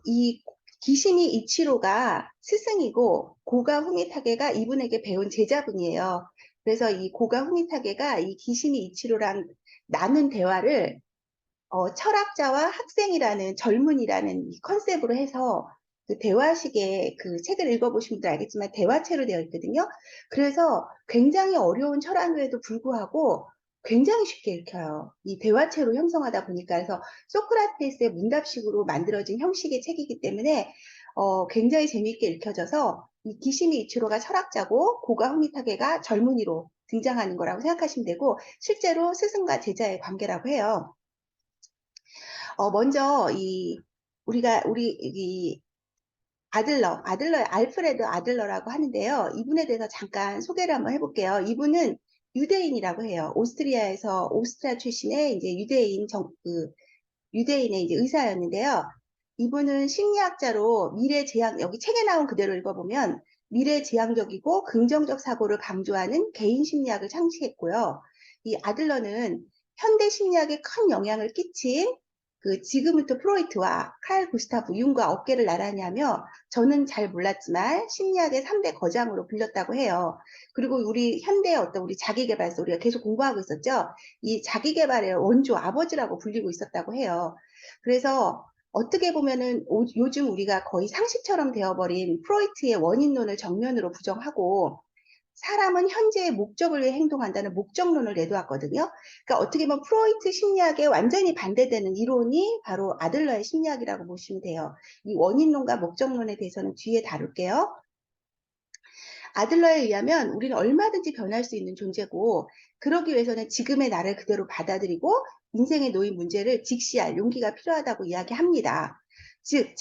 이 기시니 이치로가 스승이고 고가 후미타게가 이분에게 배운 제자분이에요. 그래서 이 고가 후미타게가 이 기시니 이치로랑 나눈 대화를 철학자와 학생이라는 젊은이라는 이 컨셉으로 해서 그 대화식의 그 책을 읽어보신 분들 알겠지만 대화체로 되어 있거든요. 그래서 굉장히 어려운 철학에도 불구하고 굉장히 쉽게 읽혀요. 이 대화체로 형성하다 보니까 그래서 소크라테스의 문답식으로 만들어진 형식의 책이기 때문에 굉장히 재미있게 읽혀져서 이 기시미 이치로가 철학자고 고가 후미타게가 젊은이로 등장하는 거라고 생각하시면 되고 실제로 스승과 제자의 관계라고 해요. 먼저 우리 아들러의 알프레드 아들러라고 하는데요. 이분에 대해서 잠깐 소개를 한번 해볼게요. 이분은 유대인이라고 해요. 오스트리아 출신의 이제 유대인의 이제 의사였는데요. 이분은 심리학자로 여기 책에 나온 그대로 읽어보면 미래지향적이고 긍정적 사고를 강조하는 개인 심리학을 창시했고요. 이 아들러는 현대 심리학에 큰 영향을 끼친 그 지그문트 프로이트와 칼 구스타프 융과 어깨를 나란히 하며 저는 잘 몰랐지만 심리학의 3대 거장으로 불렸다고 해요. 그리고 우리 현대의 우리 자기계발서 우리가 계속 공부하고 있었죠. 이 자기계발의 원조 아버지라고 불리고 있었다고 해요. 그래서 어떻게 보면은 요즘 우리가 거의 상식처럼 되어버린 프로이트의 원인론을 정면으로 부정하고 사람은 현재의 목적을 위해 행동한다는 목적론을 내놓았거든요. 그러니까 어떻게 보면 프로이트 심리학에 완전히 반대되는 이론이 바로 아들러의 심리학이라고 보시면 돼요. 이 원인론과 목적론에 대해서는 뒤에 다룰게요. 아들러에 의하면 우리는 얼마든지 변할 수 있는 존재고 그러기 위해서는 지금의 나를 그대로 받아들이고 인생에 놓인 문제를 직시할 용기가 필요하다고 이야기합니다. 즉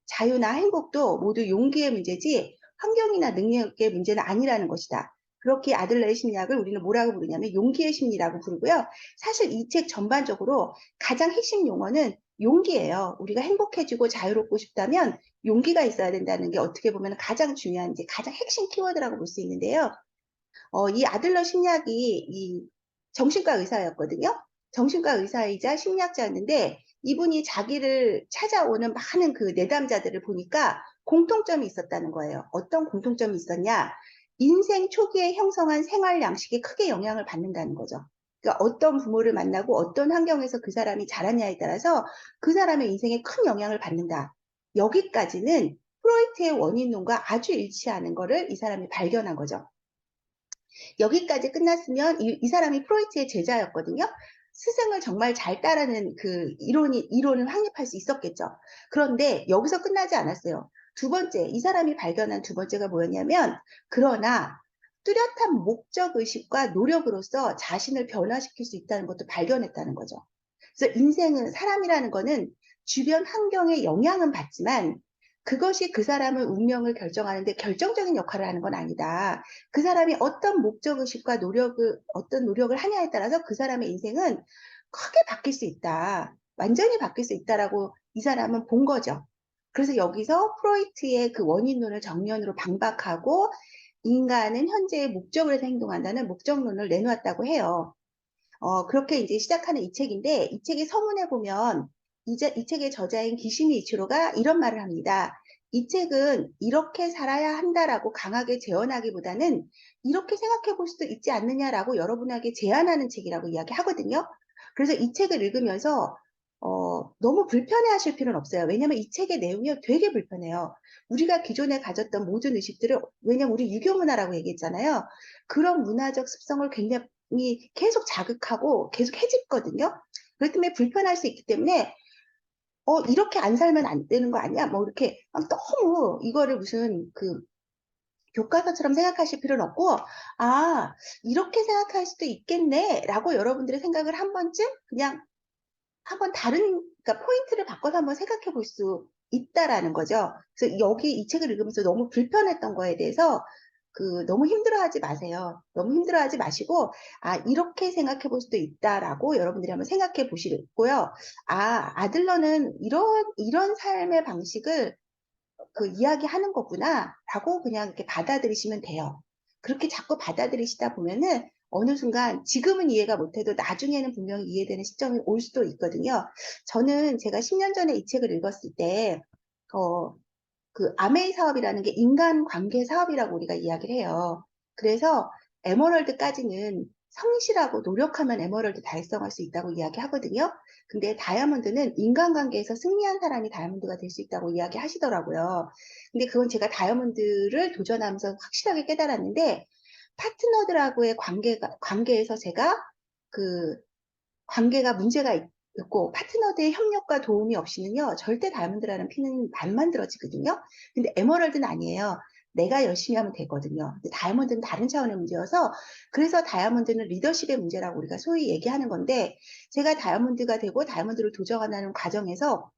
자유나 행복도 모두 용기의 문제지 환경이나 능력의 문제는 아니라는 것이다. 그렇게 아들러의 심리학을 우리는 뭐라고 부르냐면 용기의 심리라고 부르고요. 사실 이 책 전반적으로 가장 핵심 용어는 용기예요. 우리가 행복해지고 자유롭고 싶다면 용기가 있어야 된다는 게 어떻게 보면 가장 중요한 이제 가장 핵심 키워드라고 볼 수 있는데요. 이 아들러 심리학이 이 정신과 의사였거든요. 정신과 의사이자 심리학자였는데 이분이 자기를 찾아오는 많은 그 내담자들을 보니까 공통점이 있었다는 거예요. 어떤 공통점이 있었냐? 인생 초기에 형성한 생활 양식에 크게 영향을 받는다는 거죠. 그러니까 어떤 부모를 만나고 어떤 환경에서 그 사람이 자랐냐에 따라서 그 사람의 인생에 큰 영향을 받는다. 여기까지는 프로이트의 원인론과 아주 일치하는 거를 이 사람이 발견한 거죠. 여기까지 끝났으면 이 사람이 프로이트의 제자였거든요. 스승을 정말 잘 따르는 그 이론을 확립할 수 있었겠죠. 그런데 여기서 끝나지 않았어요. 두 번째, 이 사람이 발견한 두 번째가 뭐였냐면, 그러나 뚜렷한 목적 의식과 노력으로서 자신을 변화시킬 수 있다는 것도 발견했다는 거죠. 그래서 인생은 사람이라는 거는 주변 환경에 영향은 받지만 그것이 그 사람의 운명을 결정하는데 결정적인 역할을 하는 건 아니다. 그 사람이 어떤 노력을 하냐에 따라서 그 사람의 인생은 크게 바뀔 수 있다. 완전히 바뀔 수 있다라고 이 사람은 본 거죠. 그래서 여기서 프로이트의 그 원인론을 정면으로 방박하고 인간은 현재의 목적을 해서 행동한다는 목적론을 내놓았다고 해요. 그렇게 이제 시작하는 이 책인데, 이 책의 서문에 보면, 이 책의 저자인 기시미 이치로가 이런 말을 합니다. 이 책은 이렇게 살아야 한다라고 강하게 제언하기보다는 이렇게 생각해 볼 수도 있지 않느냐라고 여러분에게 제안하는 책이라고 이야기하거든요. 그래서 이 책을 읽으면서, 너무 불편해 하실 필요는 없어요. 왜냐면 이 책의 내용이 되게 불편해요. 우리가 기존에 가졌던 모든 의식들을, 왜냐면 우리 유교 문화라고 얘기했잖아요. 그런 문화적 습성을 굉장히 계속 자극하고 계속 해집거든요. 그렇기 때문에 불편할 수 있기 때문에 이렇게 안 살면 안 되는 거 아니야? 뭐 이렇게 너무 이거를 무슨 그 교과서처럼 생각하실 필요는 없고 이렇게 생각할 수도 있겠네 라고 여러분들의 생각을 한 번쯤 그냥 한번 그러니까 포인트를 바꿔서 한번 생각해 볼 수 있다라는 거죠. 그래서 여기 이 책을 읽으면서 너무 불편했던 거에 대해서 너무 힘들어하지 마세요. 너무 힘들어하지 마시고, 이렇게 생각해 볼 수도 있다라고 여러분들이 한번 생각해 보시고요. 아들러는 이런 삶의 방식을 이야기하는 거구나, 라고 그냥 이렇게 받아들이시면 돼요. 그렇게 자꾸 받아들이시다 보면은, 어느 순간 지금은 이해가 못해도 나중에는 분명히 이해되는 시점이 올 수도 있거든요. 저는 제가 10년 전에 이 책을 읽었을 때, 그 아메이 사업이라는 게 인간관계 사업이라고 우리가 이야기를 해요. 그래서 에머럴드까지는 성실하고 노력하면 에머럴드 달성할 수 있다고 이야기하거든요. 근데 다이아몬드는 인간관계에서 승리한 사람이 다이아몬드가 될 수 있다고 이야기하시더라고요. 근데 그건 제가 다이아몬드를 도전하면서 확실하게 깨달았는데, 파트너들하고의 관계에서 제가 그 관계가 문제가 있고 파트너들의 협력과 도움이 없이는요 절대 다이아몬드라는 피는 안 만들어지거든요. 근데 에메랄드는 아니에요. 내가 열심히 하면 되거든요. 근데 다이아몬드는 다른 차원의 문제여서 그래서 다이아몬드는 리더십의 문제라고 우리가 소위 얘기하는 건데 제가 다이아몬드가 되고 다이아몬드를 도전하는 과정에서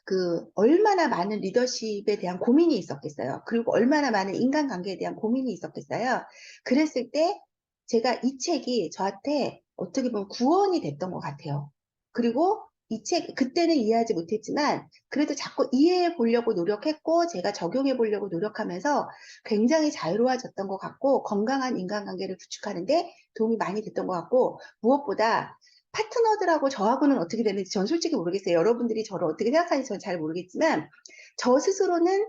그 얼마나 많은 리더십에 대한 고민이 있었겠어요. 그리고 얼마나 많은 인간관계에 대한 고민이 있었겠어요. 그랬을 때 제가 이 책이 저한테 어떻게 보면 구원이 됐던 것 같아요. 그리고 이 책, 그때는 이해하지 못했지만 그래도 자꾸 이해해 보려고 노력했고 제가 적용해 보려고 노력하면서 굉장히 자유로워졌던 것 같고 건강한 인간관계를 구축하는데 도움이 많이 됐던 것 같고 무엇보다 파트너들하고 저하고는 어떻게 되는지 전 솔직히 모르겠어요. 여러분들이 저를 어떻게 생각하는지 전 잘 모르겠지만 저 스스로는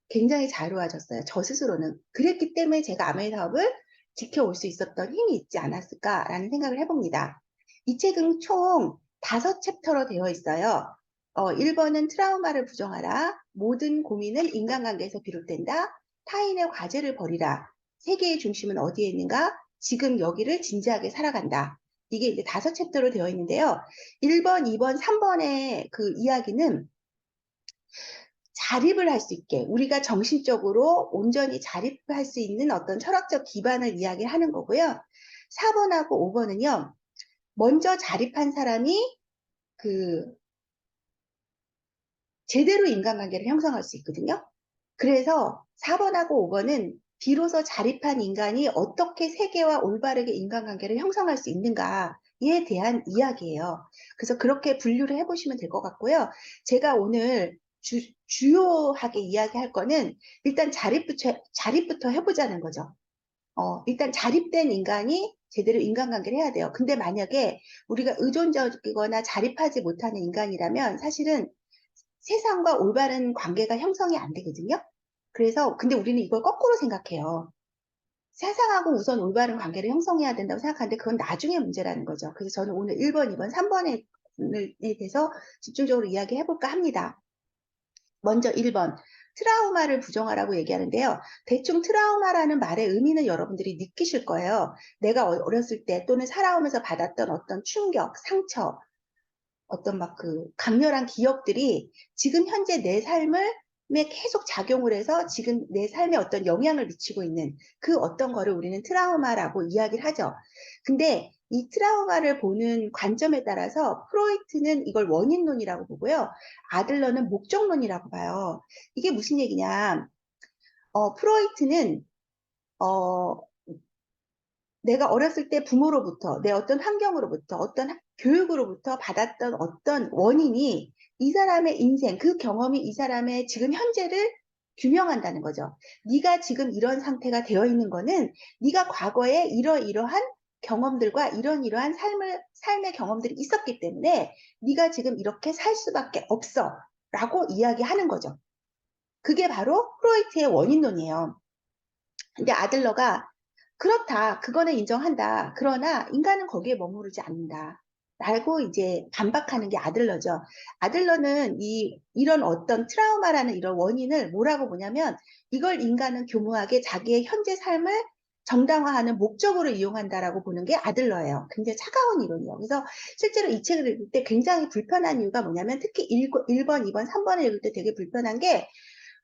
굉장히 자유로워졌어요. 저 스스로는. 그랬기 때문에 제가 아메이 사업을 지켜올 수 있었던 힘이 있지 않았을까라는 생각을 해봅니다. 이 책은 총 5챕터로 되어 있어요. 1번은 트라우마를 부정하라. 모든 고민은 인간관계에서 비롯된다. 타인의 과제를 버리라. 세계의 중심은 어디에 있는가? 지금 여기를 진지하게 살아간다. 이게 이제 5챕터로 되어 있는데요. 1번, 2번, 3번의 그 이야기는 자립을 할 수 있게 우리가 정신적으로 온전히 자립할 수 있는 어떤 철학적 기반을 이야기하는 거고요. 4번하고 5번은요. 먼저 자립한 사람이 그 제대로 인간관계를 형성할 수 있거든요. 그래서 4번하고 5번은 비로소 자립한 인간이 어떻게 세계와 올바르게 인간관계를 형성할 수 있는가에 대한 이야기예요. 그래서 그렇게 분류를 해보시면 될 것 같고요. 제가 오늘 주요하게 이야기할 거는 일단 자립부터 해보자는 거죠. 일단 자립된 인간이 제대로 인간관계를 해야 돼요. 근데 만약에 우리가 의존적이거나 자립하지 못하는 인간이라면 사실은 세상과 올바른 관계가 형성이 안 되거든요. 그래서 근데 우리는 이걸 거꾸로 생각해요. 세상하고 우선 올바른 관계를 형성해야 된다고 생각하는데 그건 나중에 문제라는 거죠. 그래서 저는 오늘 1번, 2번, 3번에 대해서 집중적으로 이야기해 볼까 합니다. 먼저 1번, 트라우마를 부정하라고 얘기하는데요. 대충 트라우마라는 말의 의미는 여러분들이 느끼실 거예요. 내가 어렸을 때 또는 살아오면서 받았던 어떤 충격, 상처, 어떤 막 그 강렬한 기억들이 지금 현재 내 삶을 계속 작용을 해서 지금 내 삶에 어떤 영향을 미치고 있는 그 어떤 거를 우리는 트라우마라고 이야기를 하죠. 근데 이 트라우마를 보는 관점에 따라서 프로이트는 이걸 원인론이라고 보고요. 아들러는 목적론이라고 봐요. 이게 무슨 얘기냐? 프로이트는 어, 내가 어렸을 때 부모로부터, 내 어떤 환경으로부터, 어떤 교육으로부터 받았던 어떤 원인이 이 사람의 인생, 그 경험이 이 사람의 지금 현재를 규명한다는 거죠. 네가 지금 이런 상태가 되어 있는 거는 네가 과거에 이러이러한 경험들과 이러이러한 삶의 경험들이 있었기 때문에 네가 지금 이렇게 살 수밖에 없어. 라고 이야기하는 거죠. 그게 바로 프로이트의 원인론이에요. 근데 아들러가 그렇다. 그거는 인정한다. 그러나 인간은 거기에 머무르지 않는다. 라고 이제 반박하는 게 아들러죠. 아들러는 이런 어떤 트라우마라는 이런 원인을 뭐라고 보냐면 이걸 인간은 교묘하게 자기의 현재 삶을 정당화하는 목적으로 이용한다라고 보는 게 아들러예요. 굉장히 차가운 이론이에요. 그래서 실제로 이 책을 읽을 때 굉장히 불편한 이유가 뭐냐면 특히 1번, 2번, 3번을 읽을 때 되게 불편한 게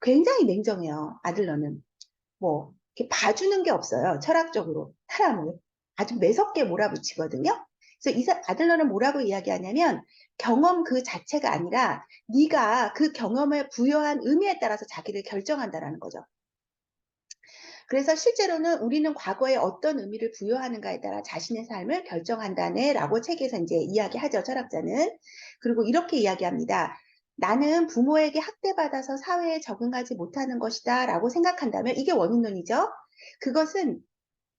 굉장히 냉정해요. 아들러는. 뭐 이렇게 봐주는 게 없어요. 철학적으로 사람을 아주 매섭게 몰아붙이거든요. 그래서 아들러는 뭐라고 이야기하냐면 경험 그 자체가 아니라 네가 그 경험을 부여한 의미에 따라서 자기를 결정한다라는 거죠. 그래서 실제로는 우리는 과거에 어떤 의미를 부여하는가에 따라 자신의 삶을 결정한다네 라고 책에서 이제 이야기하죠, 철학자는. 그리고 이렇게 이야기합니다. 나는 부모에게 학대받아서 사회에 적응하지 못하는 것이다 라고 생각한다면 이게 원인론이죠. 그것은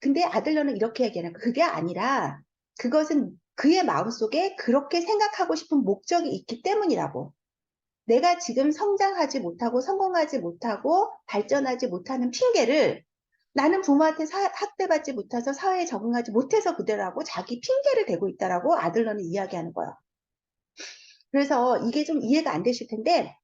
근데 아들러는 이렇게 얘기하는 거야. 그게 아니라 그것은 그의 마음속에 그렇게 생각하고 싶은 목적이 있기 때문이라고. 내가 지금 성장하지 못하고 성공하지 못하고 발전하지 못하는 핑계를 나는 부모한테 학대받지 못해서 사회에 적응하지 못해서 그대라고 자기 핑계를 대고 있다라고 아들러는 이야기하는 거야. 그래서 이게 좀 이해가 안 되실 텐데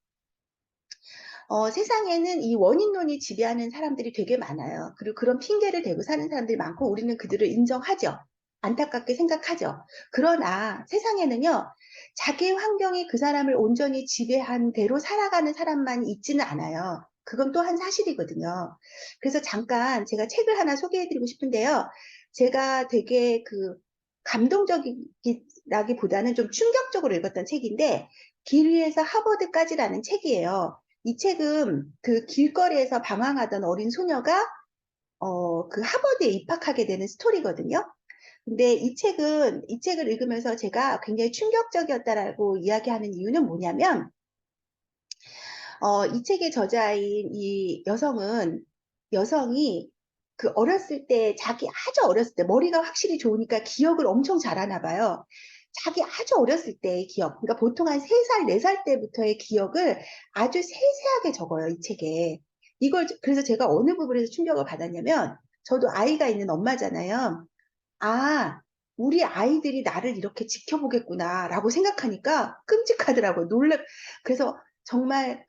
세상에는 이 원인론이 지배하는 사람들이 되게 많아요. 그리고 그런 핑계를 대고 사는 사람들이 많고 우리는 그들을 인정하죠. 안타깝게 생각하죠. 그러나 세상에는요, 자기 환경이 그 사람을 온전히 지배한 대로 살아가는 사람만 있지는 않아요. 그건 또 한 사실이거든요. 그래서 잠깐 제가 책을 하나 소개해드리고 싶은데요. 제가 되게 그 감동적이라기보다는 좀 충격적으로 읽었던 책인데, 길 위에서 하버드까지라는 책이에요. 이 책은 그 길거리에서 방황하던 어린 소녀가 그 하버드에 입학하게 되는 스토리거든요. 근데 이 책을 읽으면서 제가 굉장히 충격적이었다라고 이야기하는 이유는 뭐냐면, 이 책의 저자인 이 여성이 그 어렸을 때, 자기 아주 어렸을 때, 머리가 확실히 좋으니까 기억을 엄청 잘하나 봐요. 자기 아주 어렸을 때의 기억, 그러니까 보통 한 3살, 4살 때부터의 기억을 아주 세세하게 적어요, 이 책에. 그래서 제가 어느 부분에서 충격을 받았냐면, 저도 아이가 있는 엄마잖아요. 아, 우리 아이들이 나를 이렇게 지켜보겠구나라고 생각하니까 끔찍하더라고요. 그래서 정말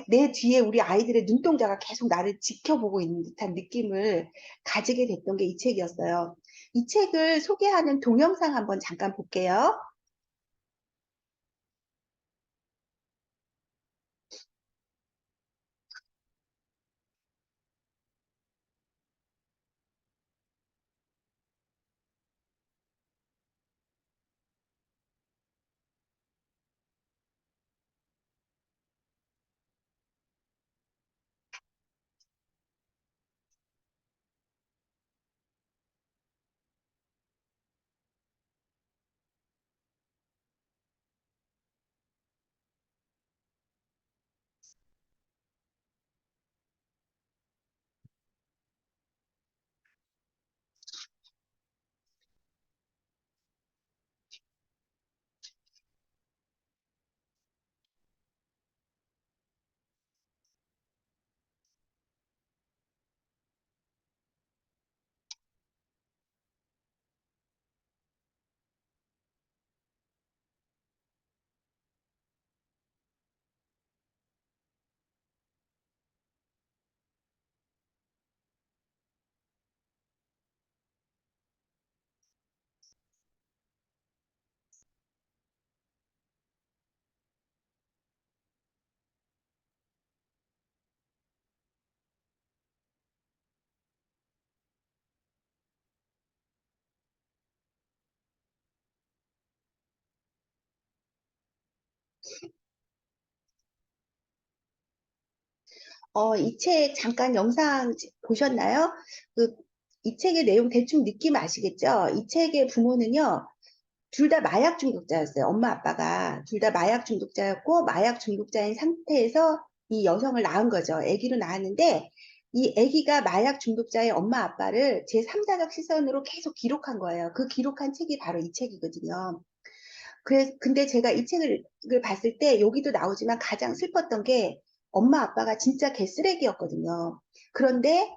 내 뒤에 우리 아이들의 눈동자가 계속 나를 지켜보고 있는 듯한 느낌을 가지게 됐던 게 이 책이었어요. 이 책을 소개하는 동영상 한번 잠깐 볼게요. 이 책 잠깐 영상 보셨나요? 그, 이 책의 내용 대충 느낌 아시겠죠? 이 책의 부모는요, 둘 다 마약 중독자였어요. 엄마 아빠가 둘 다 마약 중독자였고 마약 중독자인 상태에서 이 여성을 낳은 거죠. 아기로 낳았는데 이 아기가 마약 중독자의 엄마 아빠를 제3자적 시선으로 계속 기록한 거예요. 그 기록한 책이 바로 이 책이거든요. 근데 제가 이 책을 봤을 때 여기도 나오지만 가장 슬펐던 게 엄마 아빠가 진짜 개쓰레기였거든요. 그런데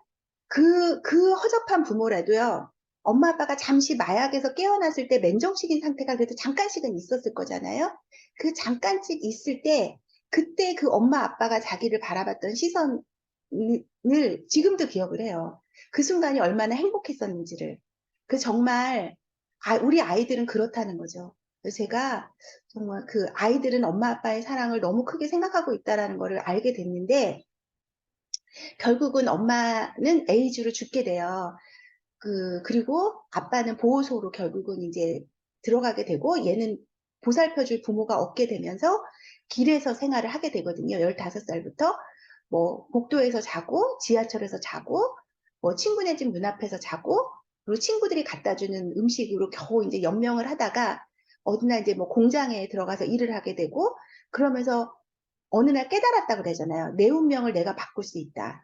그 허접한 부모라도요, 엄마 아빠가 잠시 마약에서 깨어났을 때 맨정신인 상태가 그래도 잠깐씩은 있었을 거잖아요. 그 잠깐씩 있을 때, 그때 그 엄마 아빠가 자기를 바라봤던 시선을 지금도 기억을 해요. 그 순간이 얼마나 행복했었는지를. 정말, 우리 아이들은 그렇다는 거죠. 그래서 제가 정말 그 아이들은 엄마 아빠의 사랑을 너무 크게 생각하고 있다라는 거를 알게 됐는데, 결국은 엄마는 에이즈로 죽게 돼요. 그리고 아빠는 보호소로 결국은 이제 들어가게 되고 얘는 보살펴줄 부모가 없게 되면서 길에서 생활을 하게 되거든요. 15살부터 뭐 복도에서 자고 지하철에서 자고 뭐 친구네 집 문 앞에서 자고 그리고 친구들이 갖다 주는 음식으로 겨우 이제 연명을 하다가 어느 날 이제 뭐 공장에 들어가서 일을 하게 되고 그러면서 어느 날 깨달았다 그러잖아요. 내 운명을 내가 바꿀 수 있다.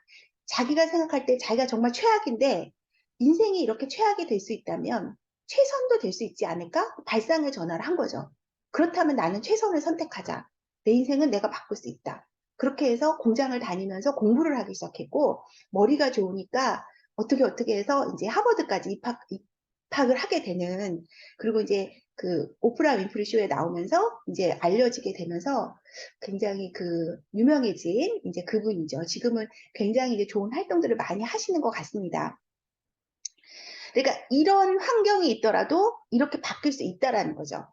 자기가 생각할 때 자기가 정말 최악인데 인생이 이렇게 최악이 될 수 있다면 최선도 될 수 있지 않을까? 발상의 전환을 한 거죠. 그렇다면 나는 최선을 선택하자. 내 인생은 내가 바꿀 수 있다. 그렇게 해서 공장을 다니면서 공부를 하기 시작했고 머리가 좋으니까 어떻게 해서 이제 하버드까지 입학을 하게 되는, 그리고 이제 그 오프라 윈프리 쇼에 나오면서 이제 알려지게 되면서 굉장히 그 유명해진 이제 그분이죠. 지금은 굉장히 이제 좋은 활동들을 많이 하시는 것 같습니다. 그러니까 이런 환경이 있더라도 이렇게 바뀔 수 있다라는 거죠.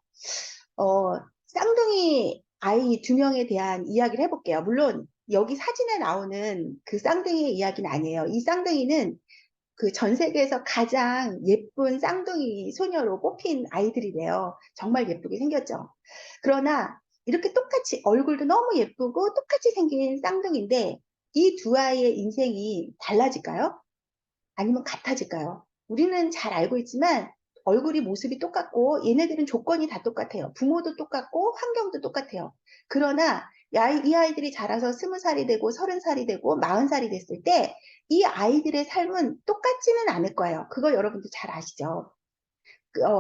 쌍둥이 아이 두 명에 대한 이야기를 해볼게요. 물론 여기 사진에 나오는 그 쌍둥이의 이야기는 아니에요. 이 쌍둥이는 그 전 세계에서 가장 예쁜 쌍둥이 소녀로 뽑힌 아이들이래요. 정말 예쁘게 생겼죠. 그러나 이렇게 똑같이 얼굴도 너무 예쁘고 똑같이 생긴 쌍둥이인데 이 두 아이의 인생이 달라질까요? 아니면 같아질까요? 우리는 잘 알고 있지만 얼굴이 모습이 똑같고 얘네들은 조건이 다 똑같아요. 부모도 똑같고 환경도 똑같아요. 그러나 이 아이들이 자라서 20살이 되고 30살이 되고 40살이 됐을 때 이 아이들의 삶은 똑같지는 않을 거예요. 그거 여러분도 잘 아시죠?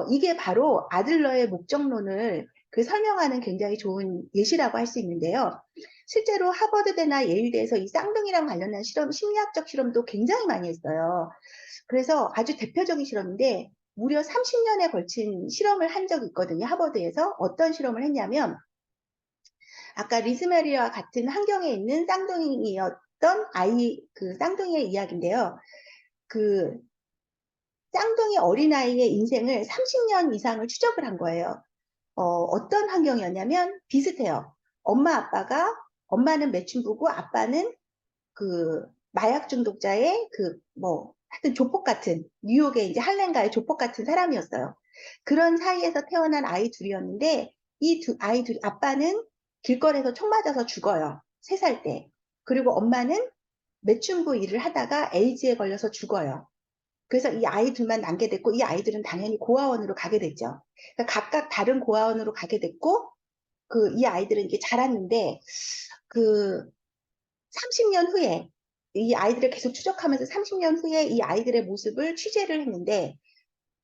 이게 바로 아들러의 목적론을 그 설명하는 굉장히 좋은 예시라고 할 수 있는데요. 실제로 하버드대나 예일대에서 이 쌍둥이랑 관련한 실험, 심리학적 실험도 굉장히 많이 했어요. 그래서 아주 대표적인 실험인데 무려 30년에 걸친 실험을 한 적이 있거든요. 하버드에서 어떤 실험을 했냐면 아까 리즈메리와 같은 환경에 있는 쌍둥이였던 아이, 그 쌍둥이의 이야기인데요. 그 쌍둥이 어린아이의 인생을 30년 이상을 추적을 한 거예요. 어떤 환경이었냐면 비슷해요. 엄마 아빠가, 엄마는 매춘부고 아빠는 그 마약 중독자의 그 뭐 하여튼 조폭 같은, 뉴욕의 이제 할렘가의 조폭 같은 사람이었어요. 그런 사이에서 태어난 아이 둘이었는데 이 두 아이 둘, 아빠는 길거리에서 총 맞아서 죽어요. 3살 때. 그리고 엄마는 매춘부 일을 하다가 에이즈에 걸려서 죽어요. 그래서 이 아이들만 남게 됐고 이 아이들은 당연히 고아원으로 가게 됐죠. 그러니까 각각 다른 고아원으로 가게 됐고 그 이 아이들은 이게 자랐는데 그 30년 후에 이 아이들을 계속 추적하면서 30년 후에 이 아이들의 모습을 취재를 했는데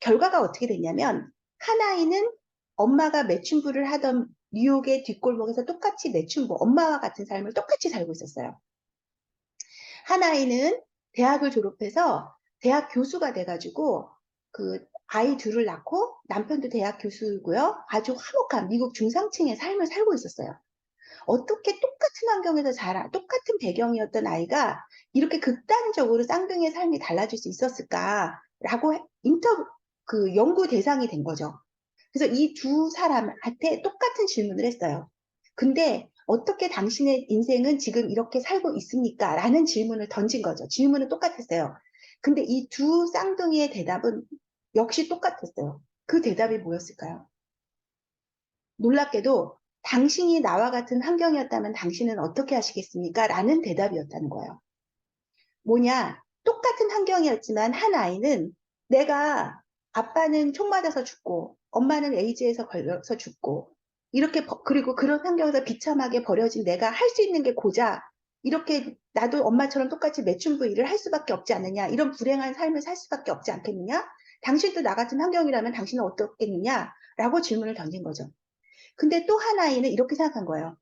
결과가 어떻게 됐냐면 한 아이는 엄마가 매춘부를 하던 뉴욕의 뒷골목에서 똑같이 매춘부, 엄마와 같은 삶을 똑같이 살고 있었어요. 한 아이는 대학을 졸업해서 대학 교수가 돼가지고 그 아이 둘을 낳고 남편도 대학 교수이고요. 아주 화목한 미국 중상층의 삶을 살고 있었어요. 어떻게 똑같은 환경에서 자라, 똑같은 배경이었던 아이가 이렇게 극단적으로 쌍둥이의 삶이 달라질 수 있었을까라고 그 연구 대상이 된 거죠. 그래서 이 두 사람한테 똑같은 질문을 했어요. 근데 어떻게 당신의 인생은 지금 이렇게 살고 있습니까? 라는 질문을 던진 거죠. 질문은 똑같았어요. 근데 이 두 쌍둥이의 대답은 역시 똑같았어요. 그 대답이 뭐였을까요? 놀랍게도 당신이 나와 같은 환경이었다면 당신은 어떻게 하시겠습니까? 라는 대답이었다는 거예요. 뭐냐? 똑같은 환경이었지만 한 아이는 내가 아빠는 총 맞아서 죽고 엄마는 에이즈에서 걸려서 죽고 이렇게 그리고 그런 환경에서 비참하게 버려진 내가 할 수 있는 게 고작 이렇게 나도 엄마처럼 똑같이 매춘부 일을 할 수밖에 없지 않느냐, 이런 불행한 삶을 살 수밖에 없지 않겠느냐, 당신도 나 같은 환경이라면 당신은 어떻겠느냐 라고 질문을 던진 거죠. 근데 또 한 아이는 이렇게 생각한 거예요.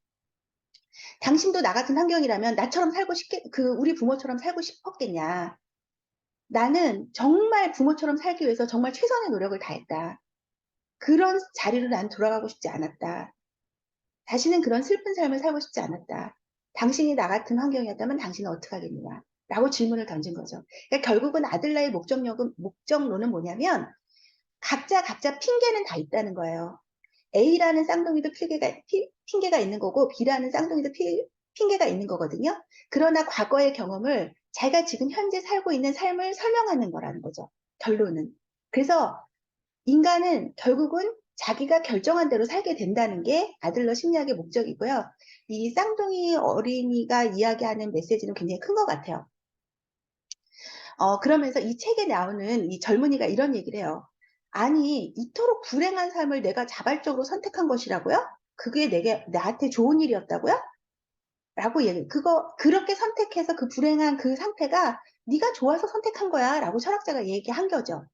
당신도 나 같은 환경이라면 나처럼 우리 부모처럼 살고 싶었겠냐. 나는 정말 부모처럼 살기 위해서 정말 최선의 노력을 다했다. 그런 자리로 난 돌아가고 싶지 않았다. 다시는 그런 슬픈 삶을 살고 싶지 않았다. 당신이 나 같은 환경이었다면 당신은 어떻게 하겠느냐. 라고 질문을 던진 거죠. 그러니까 결국은 아들라의 목적론은 뭐냐면 각자 핑계는 다 있다는 거예요. A라는 쌍둥이도 핑계가 있는 거고 B라는 쌍둥이도 핑계가 있는 거거든요. 그러나 과거의 경험을 자기가 지금 현재 살고 있는 삶을 설명하는 거라는 거죠. 결론은. 그래서 인간은 결국은 자기가 결정한 대로 살게 된다는 게 아들러 심리학의 목적이고요. 이 쌍둥이 어린이가 이야기하는 메시지는 굉장히 큰 것 같아요. 그러면서 이 책에 나오는 이 젊은이가 이런 얘기를 해요. 아니, 이토록 불행한 삶을 내가 자발적으로 선택한 것이라고요? 그게 나한테 좋은 일이었다고요? 라고 그렇게 선택해서 그 불행한 그 상태가 네가 좋아서 선택한 거야 라고 철학자가 얘기한 거죠.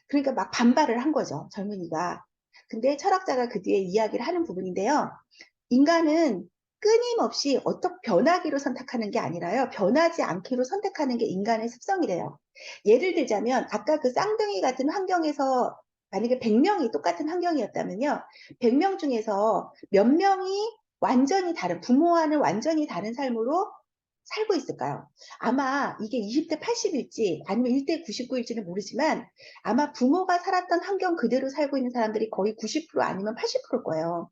그러니까 막 반발을 한 거죠, 젊은이가. 근데 철학자가 그 뒤에 이야기를 하는 부분인데요. 인간은 끊임없이 어떻게 변하기로 선택하는 게 아니라요. 변하지 않기로 선택하는 게 인간의 습성이래요. 예를 들자면 아까 그 쌍둥이 같은 환경에서 만약에 100명이 똑같은 환경이었다면요. 100명 중에서 몇 명이 완전히 다른 부모와는 완전히 다른 삶으로 살고 있을까요? 아마 이게 20대 80일지 아니면 1대 99일지는 모르지만 아마 부모가 살았던 환경 그대로 살고 있는 사람들이 거의 90% 아니면 80%일 거예요.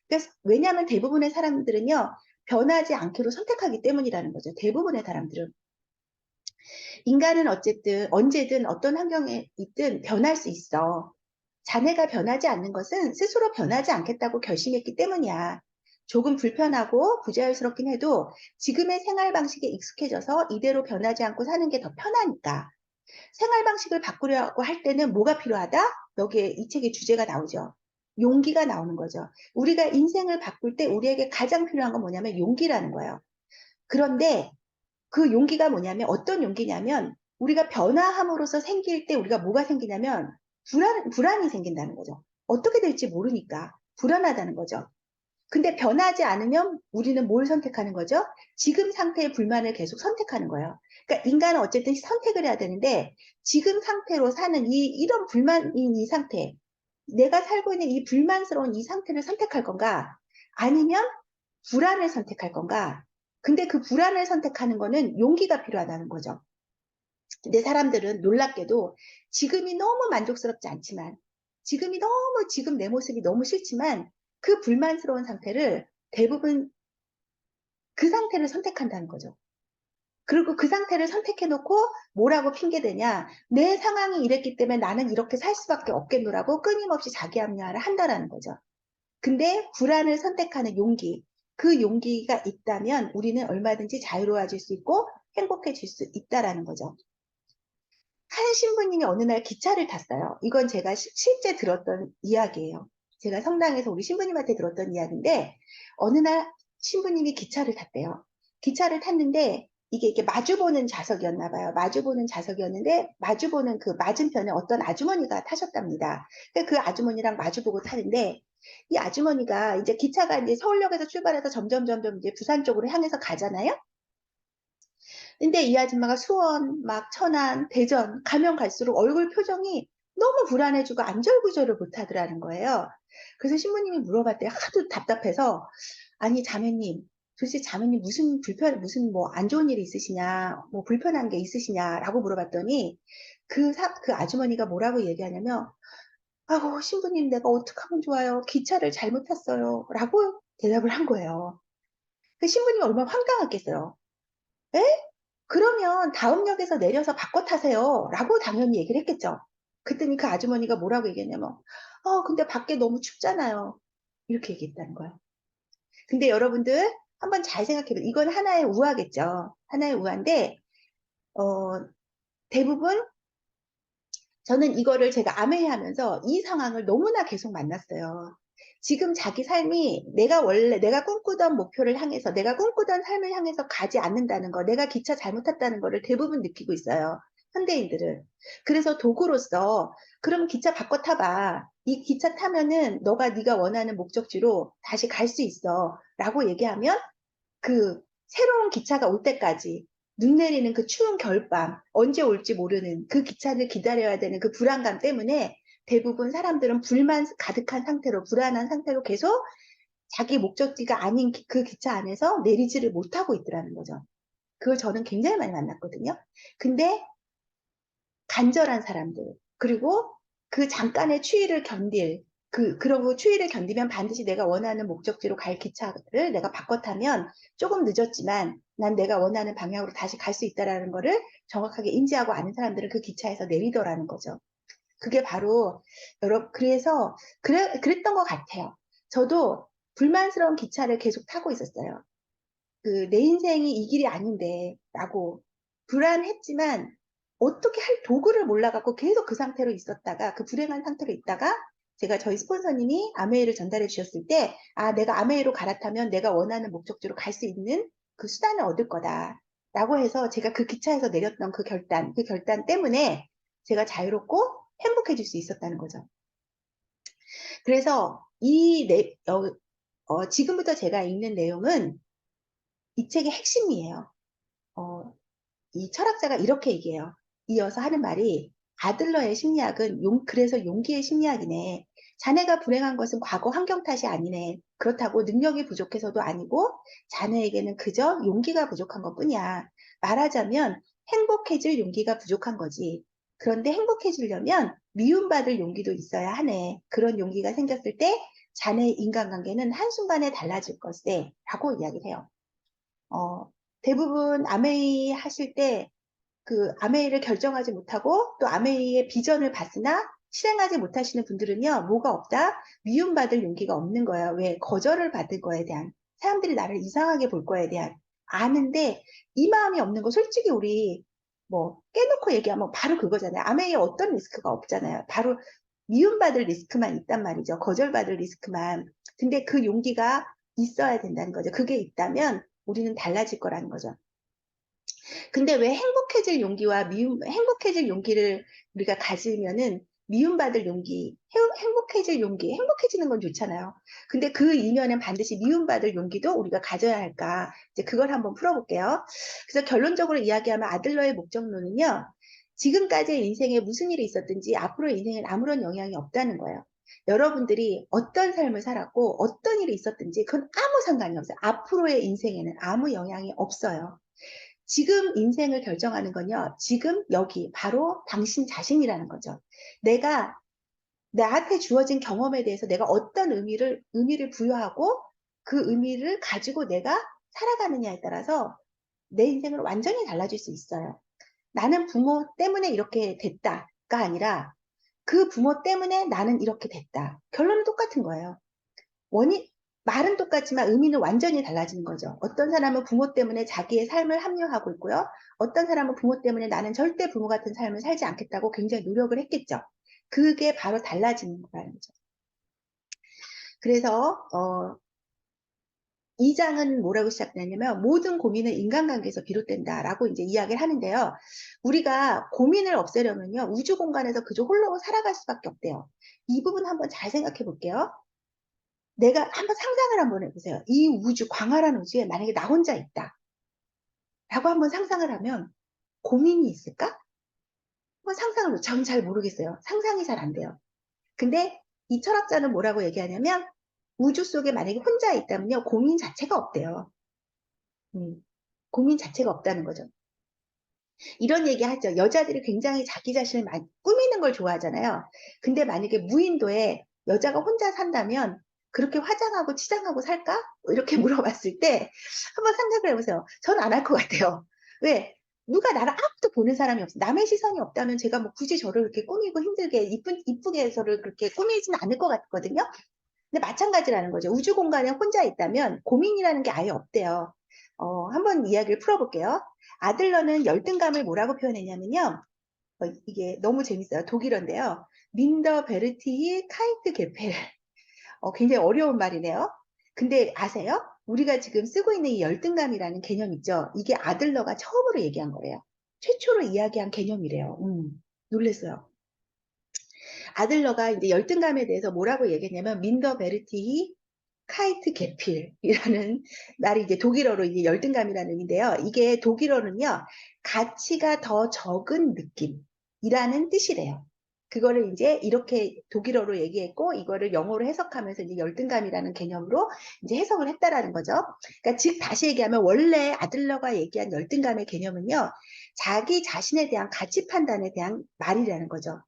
그래서 왜냐하면 대부분의 사람들은요, 변하지 않기로 선택하기 때문이라는 거죠. 대부분의 사람들은. 인간은 어쨌든 언제든 어떤 환경에 있든 변할 수 있어. 자네가 변하지 않는 것은 스스로 변하지 않겠다고 결심했기 때문이야. 조금 불편하고 부자연스럽긴 해도 지금의 생활 방식에 익숙해져서 이대로 변하지 않고 사는 게 더 편하니까. 생활 방식을 바꾸려고 할 때는 뭐가 필요하다? 여기에 이 책의 주제가 나오죠. 용기가 나오는 거죠. 우리가 인생을 바꿀 때 우리에게 가장 필요한 건 뭐냐면 용기라는 거예요. 그런데 그 용기가 뭐냐면 어떤 용기냐면 우리가 변화함으로써 생길 때 우리가 뭐가 생기냐면 불안이 생긴다는 거죠. 어떻게 될지 모르니까 불안하다는 거죠. 근데 변하지 않으면 우리는 뭘 선택하는 거죠? 지금 상태의 불만을 계속 선택하는 거예요. 그러니까 인간은 어쨌든 선택을 해야 되는데 지금 상태로 사는 이런 불만인 이 상태, 내가 살고 있는 이 불만스러운 이 상태를 선택할 건가? 아니면 불안을 선택할 건가? 근데 그 불안을 선택하는 거는 용기가 필요하다는 거죠. 근데 사람들은 놀랍게도 지금이 너무 만족스럽지 않지만 지금 내 모습이 너무 싫지만 그 불만스러운 상태를 대부분 그 상태를 선택한다는 거죠. 그리고 그 상태를 선택해놓고 뭐라고 핑계대냐. 내 상황이 이랬기 때문에 나는 이렇게 살 수밖에 없겠노라고 끊임없이 자기 합리화를 한다는 거죠. 근데 불안을 선택하는 용기, 그 용기가 있다면 우리는 얼마든지 자유로워질 수 있고 행복해질 수 있다라는 거죠. 한 신부님이 어느 날 기차를 탔어요. 이건 제가 실제 들었던 이야기예요. 제가 성당에서 우리 신부님한테 들었던 이야기인데 어느 날 신부님이 기차를 탔대요. 기차를 탔는데 이게 마주보는 좌석이었나 봐요. 마주보는 좌석이었는데 마주보는 그 맞은편에 어떤 아주머니가 타셨답니다. 그 아주머니랑 마주보고 타는데 이 아주머니가 이제 기차가 이제 서울역에서 출발해서 점점 이제 부산 쪽으로 향해서 가잖아요. 근데 이 아줌마가 수원, 막 천안, 대전 가면 갈수록 얼굴 표정이 너무 불안해지고 안절부절을 못하더라는 거예요. 그래서 신부님이 물어봤대요. 하도 답답해서 아니 자매님 도대체 자매님 무슨 뭐 안 좋은 일이 있으시냐 뭐 불편한 게 있으시냐라고 물어봤더니 그 아주머니가 뭐라고 얘기하냐면 아고 신부님 내가 어떡하면 좋아요 기차를 잘못 탔어요 라고 대답을 한 거예요. 그 신부님이 얼마나 황당했겠어요. 에? 그러면 다음 역에서 내려서 바꿔 타세요. 라고 당연히 얘기를 했겠죠. 그랬더니 그 아주머니가 뭐라고 얘기했냐면, 근데 밖에 너무 춥잖아요. 이렇게 얘기했다는 거예요. 근데 여러분들 한번 잘 생각해보세요. 이건 하나의 우화겠죠. 하나의 우화인데, 어, 대부분 저는 이거를 제가 암회하면서 이 상황을 너무나 계속 만났어요. 지금 자기 삶이 내가 꿈꾸던 목표를 향해서, 내가 꿈꾸던 삶을 향해서 가지 않는다는 거, 내가 기차 잘못 탔다는 거를 대부분 느끼고 있어요. 현대인들은. 그래서 도구로서, 그럼 기차 바꿔 타봐. 이 기차 타면은 네가 원하는 목적지로 다시 갈 수 있어. 라고 얘기하면 그 새로운 기차가 올 때까지 눈 내리는 그 추운 겨울밤, 언제 올지 모르는 그 기차를 기다려야 되는 그 불안감 때문에 대부분 사람들은 불만 가득한 상태로, 불안한 상태로 계속 자기 목적지가 아닌 그 기차 안에서 내리지를 못하고 있더라는 거죠. 그걸 저는 굉장히 많이 만났거든요. 근데 간절한 사람들, 그리고 그 잠깐의 추위를 그러고 추위를 견디면 반드시 내가 원하는 목적지로 갈 기차를 내가 바꿔 타면 조금 늦었지만 난 내가 원하는 방향으로 다시 갈 수 있다라는 거를 정확하게 인지하고 아는 사람들은 그 기차에서 내리더라는 거죠. 그게 바로, 그랬던 것 같아요. 저도 불만스러운 기차를 계속 타고 있었어요. 내 인생이 이 길이 아닌데 라고 불안했지만 어떻게 할 도구를 몰라갖고 계속 그 상태로 있었다가 그 불행한 상태로 있다가 제가 저희 스폰서님이 아메이를 전달해 주셨을 때, 아, 내가 아메이로 갈아타면 내가 원하는 목적지로 갈 수 있는 그 수단을 얻을 거다. 라고 해서 제가 그 기차에서 내렸던 그 결단 때문에 제가 자유롭고 행복해질 수 있었다는 거죠. 그래서 지금부터 제가 읽는 내용은 이 책의 핵심이에요. 어, 이 철학자가 이렇게 얘기해요. 이어서 하는 말이 아들러의 심리학은 그래서 용기의 심리학이네. 자네가 불행한 것은 과거 환경 탓이 아니네. 그렇다고 능력이 부족해서도 아니고 자네에게는 그저 용기가 부족한 것뿐이야. 말하자면 행복해질 용기가 부족한 거지. 그런데 행복해지려면 미움받을 용기도 있어야 하네. 그런 용기가 생겼을 때 자네의 인간관계는 한순간에 달라질 것에 라고 이야기를 해요. 대부분 아메이 하실 때 그 아메이를 결정하지 못하고 또 아메이의 비전을 봤으나 실행하지 못하시는 분들은요, 뭐가 없다? 미움받을 용기가 없는 거예요. 왜? 거절을 받을 거에 대한, 사람들이 나를 이상하게 볼 거에 대한, 아는데 이 마음이 없는 거 솔직히 우리 뭐 깨놓고 얘기하면 바로 그거잖아요. 아메이에 어떤 리스크가 없잖아요. 바로 미움받을 리스크만 있단 말이죠. 거절받을 리스크만. 근데 그 용기가 있어야 된다는 거죠. 그게 있다면 우리는 달라질 거라는 거죠. 근데 왜 행복해질 용기를 우리가 가지면은 미움받을 용기, 행복해질 용기, 행복해지는 건 좋잖아요. 근데 그 이면엔 반드시 미움받을 용기도 우리가 가져야 할까? 이제 그걸 한번 풀어볼게요. 그래서 결론적으로 이야기하면 아들러의 목적론은요, 지금까지의 인생에 무슨 일이 있었든지 앞으로의 인생엔 아무런 영향이 없다는 거예요. 여러분들이 어떤 삶을 살았고 어떤 일이 있었든지 그건 아무 상관이 없어요. 앞으로의 인생에는 아무 영향이 없어요. 지금 인생을 결정하는 건요, 지금 여기 바로 당신 자신이라는 거죠. 내가 나한테 주어진 경험에 대해서 내가 어떤 의미를 부여하고 그 의미를 가지고 내가 살아가느냐에 따라서 내 인생은 완전히 달라질 수 있어요. 나는 부모 때문에 이렇게 됐다가 아니라 그 부모 때문에 나는 이렇게 됐다. 결론은 똑같은 거예요. 원인, 말은 똑같지만 의미는 완전히 달라지는 거죠. 어떤 사람은 부모 때문에 자기의 삶을 합리화하고 있고요. 어떤 사람은 부모 때문에 나는 절대 부모 같은 삶을 살지 않겠다고 굉장히 노력을 했겠죠. 그게 바로 달라지는 거라는 거죠. 그래서 이 장은 뭐라고 시작되냐면 모든 고민은 인간관계에서 비롯된다라고 이제 이야기를 하는데요. 우리가 고민을 없애려면요. 우주 공간에서 그저 홀로 살아갈 수밖에 없대요. 이 부분 한번 잘 생각해 볼게요. 내가 한번 상상을 한번 해보세요. 이 우주, 광활한 우주에 만약에 나 혼자 있다. 라고 한번 상상을 하면 고민이 있을까? 한번 상상을, 전 잘 모르겠어요. 상상이 잘 안 돼요. 근데 이 철학자는 뭐라고 얘기하냐면 우주 속에 만약에 혼자 있다면요. 고민 자체가 없대요. 고민 자체가 없다는 거죠. 이런 얘기 하죠. 여자들이 굉장히 자기 자신을 많이 꾸미는 걸 좋아하잖아요. 근데 만약에 무인도에 여자가 혼자 산다면 그렇게 화장하고 치장하고 살까? 이렇게 물어봤을 때 한번 생각을 해보세요. 전 안 할 것 같아요. 왜? 누가 나를 아무도 보는 사람이 없어. 남의 시선이 없다면 제가 뭐 굳이 저를 이렇게 꾸미고 힘들게 이쁘게 해서를 그렇게 꾸미지는 않을 것 같거든요. 근데 마찬가지라는 거죠. 우주 공간에 혼자 있다면 고민이라는 게 아예 없대요. 한번 이야기를 풀어볼게요. 아들러는 열등감을 뭐라고 표현했냐면요. 이게 너무 재밌어요. 독일어인데요. 민더 베르티히 카이트 게펠. 굉장히 어려운 말이네요. 근데 아세요? 우리가 지금 쓰고 있는 이 열등감이라는 개념 있죠? 이게 아들러가 처음으로 얘기한 거래요. 최초로 이야기한 개념이래요. 놀랬어요. 아들러가 이제 열등감에 대해서 뭐라고 얘기했냐면 민더 베르티히 카이트 게필이라는 말이 이제 독일어로 이제 열등감이라는 의미인데요. 이게 독일어는요, 가치가 더 적은 느낌이라는 뜻이래요. 그거를 이제 이렇게 독일어로 얘기했고, 이거를 영어로 해석하면서 이제 열등감이라는 개념으로 이제 해석을 했다라는 거죠. 그러니까 즉, 다시 얘기하면 원래 아들러가 얘기한 열등감의 개념은요, 자기 자신에 대한 가치 판단에 대한 말이라는 거죠.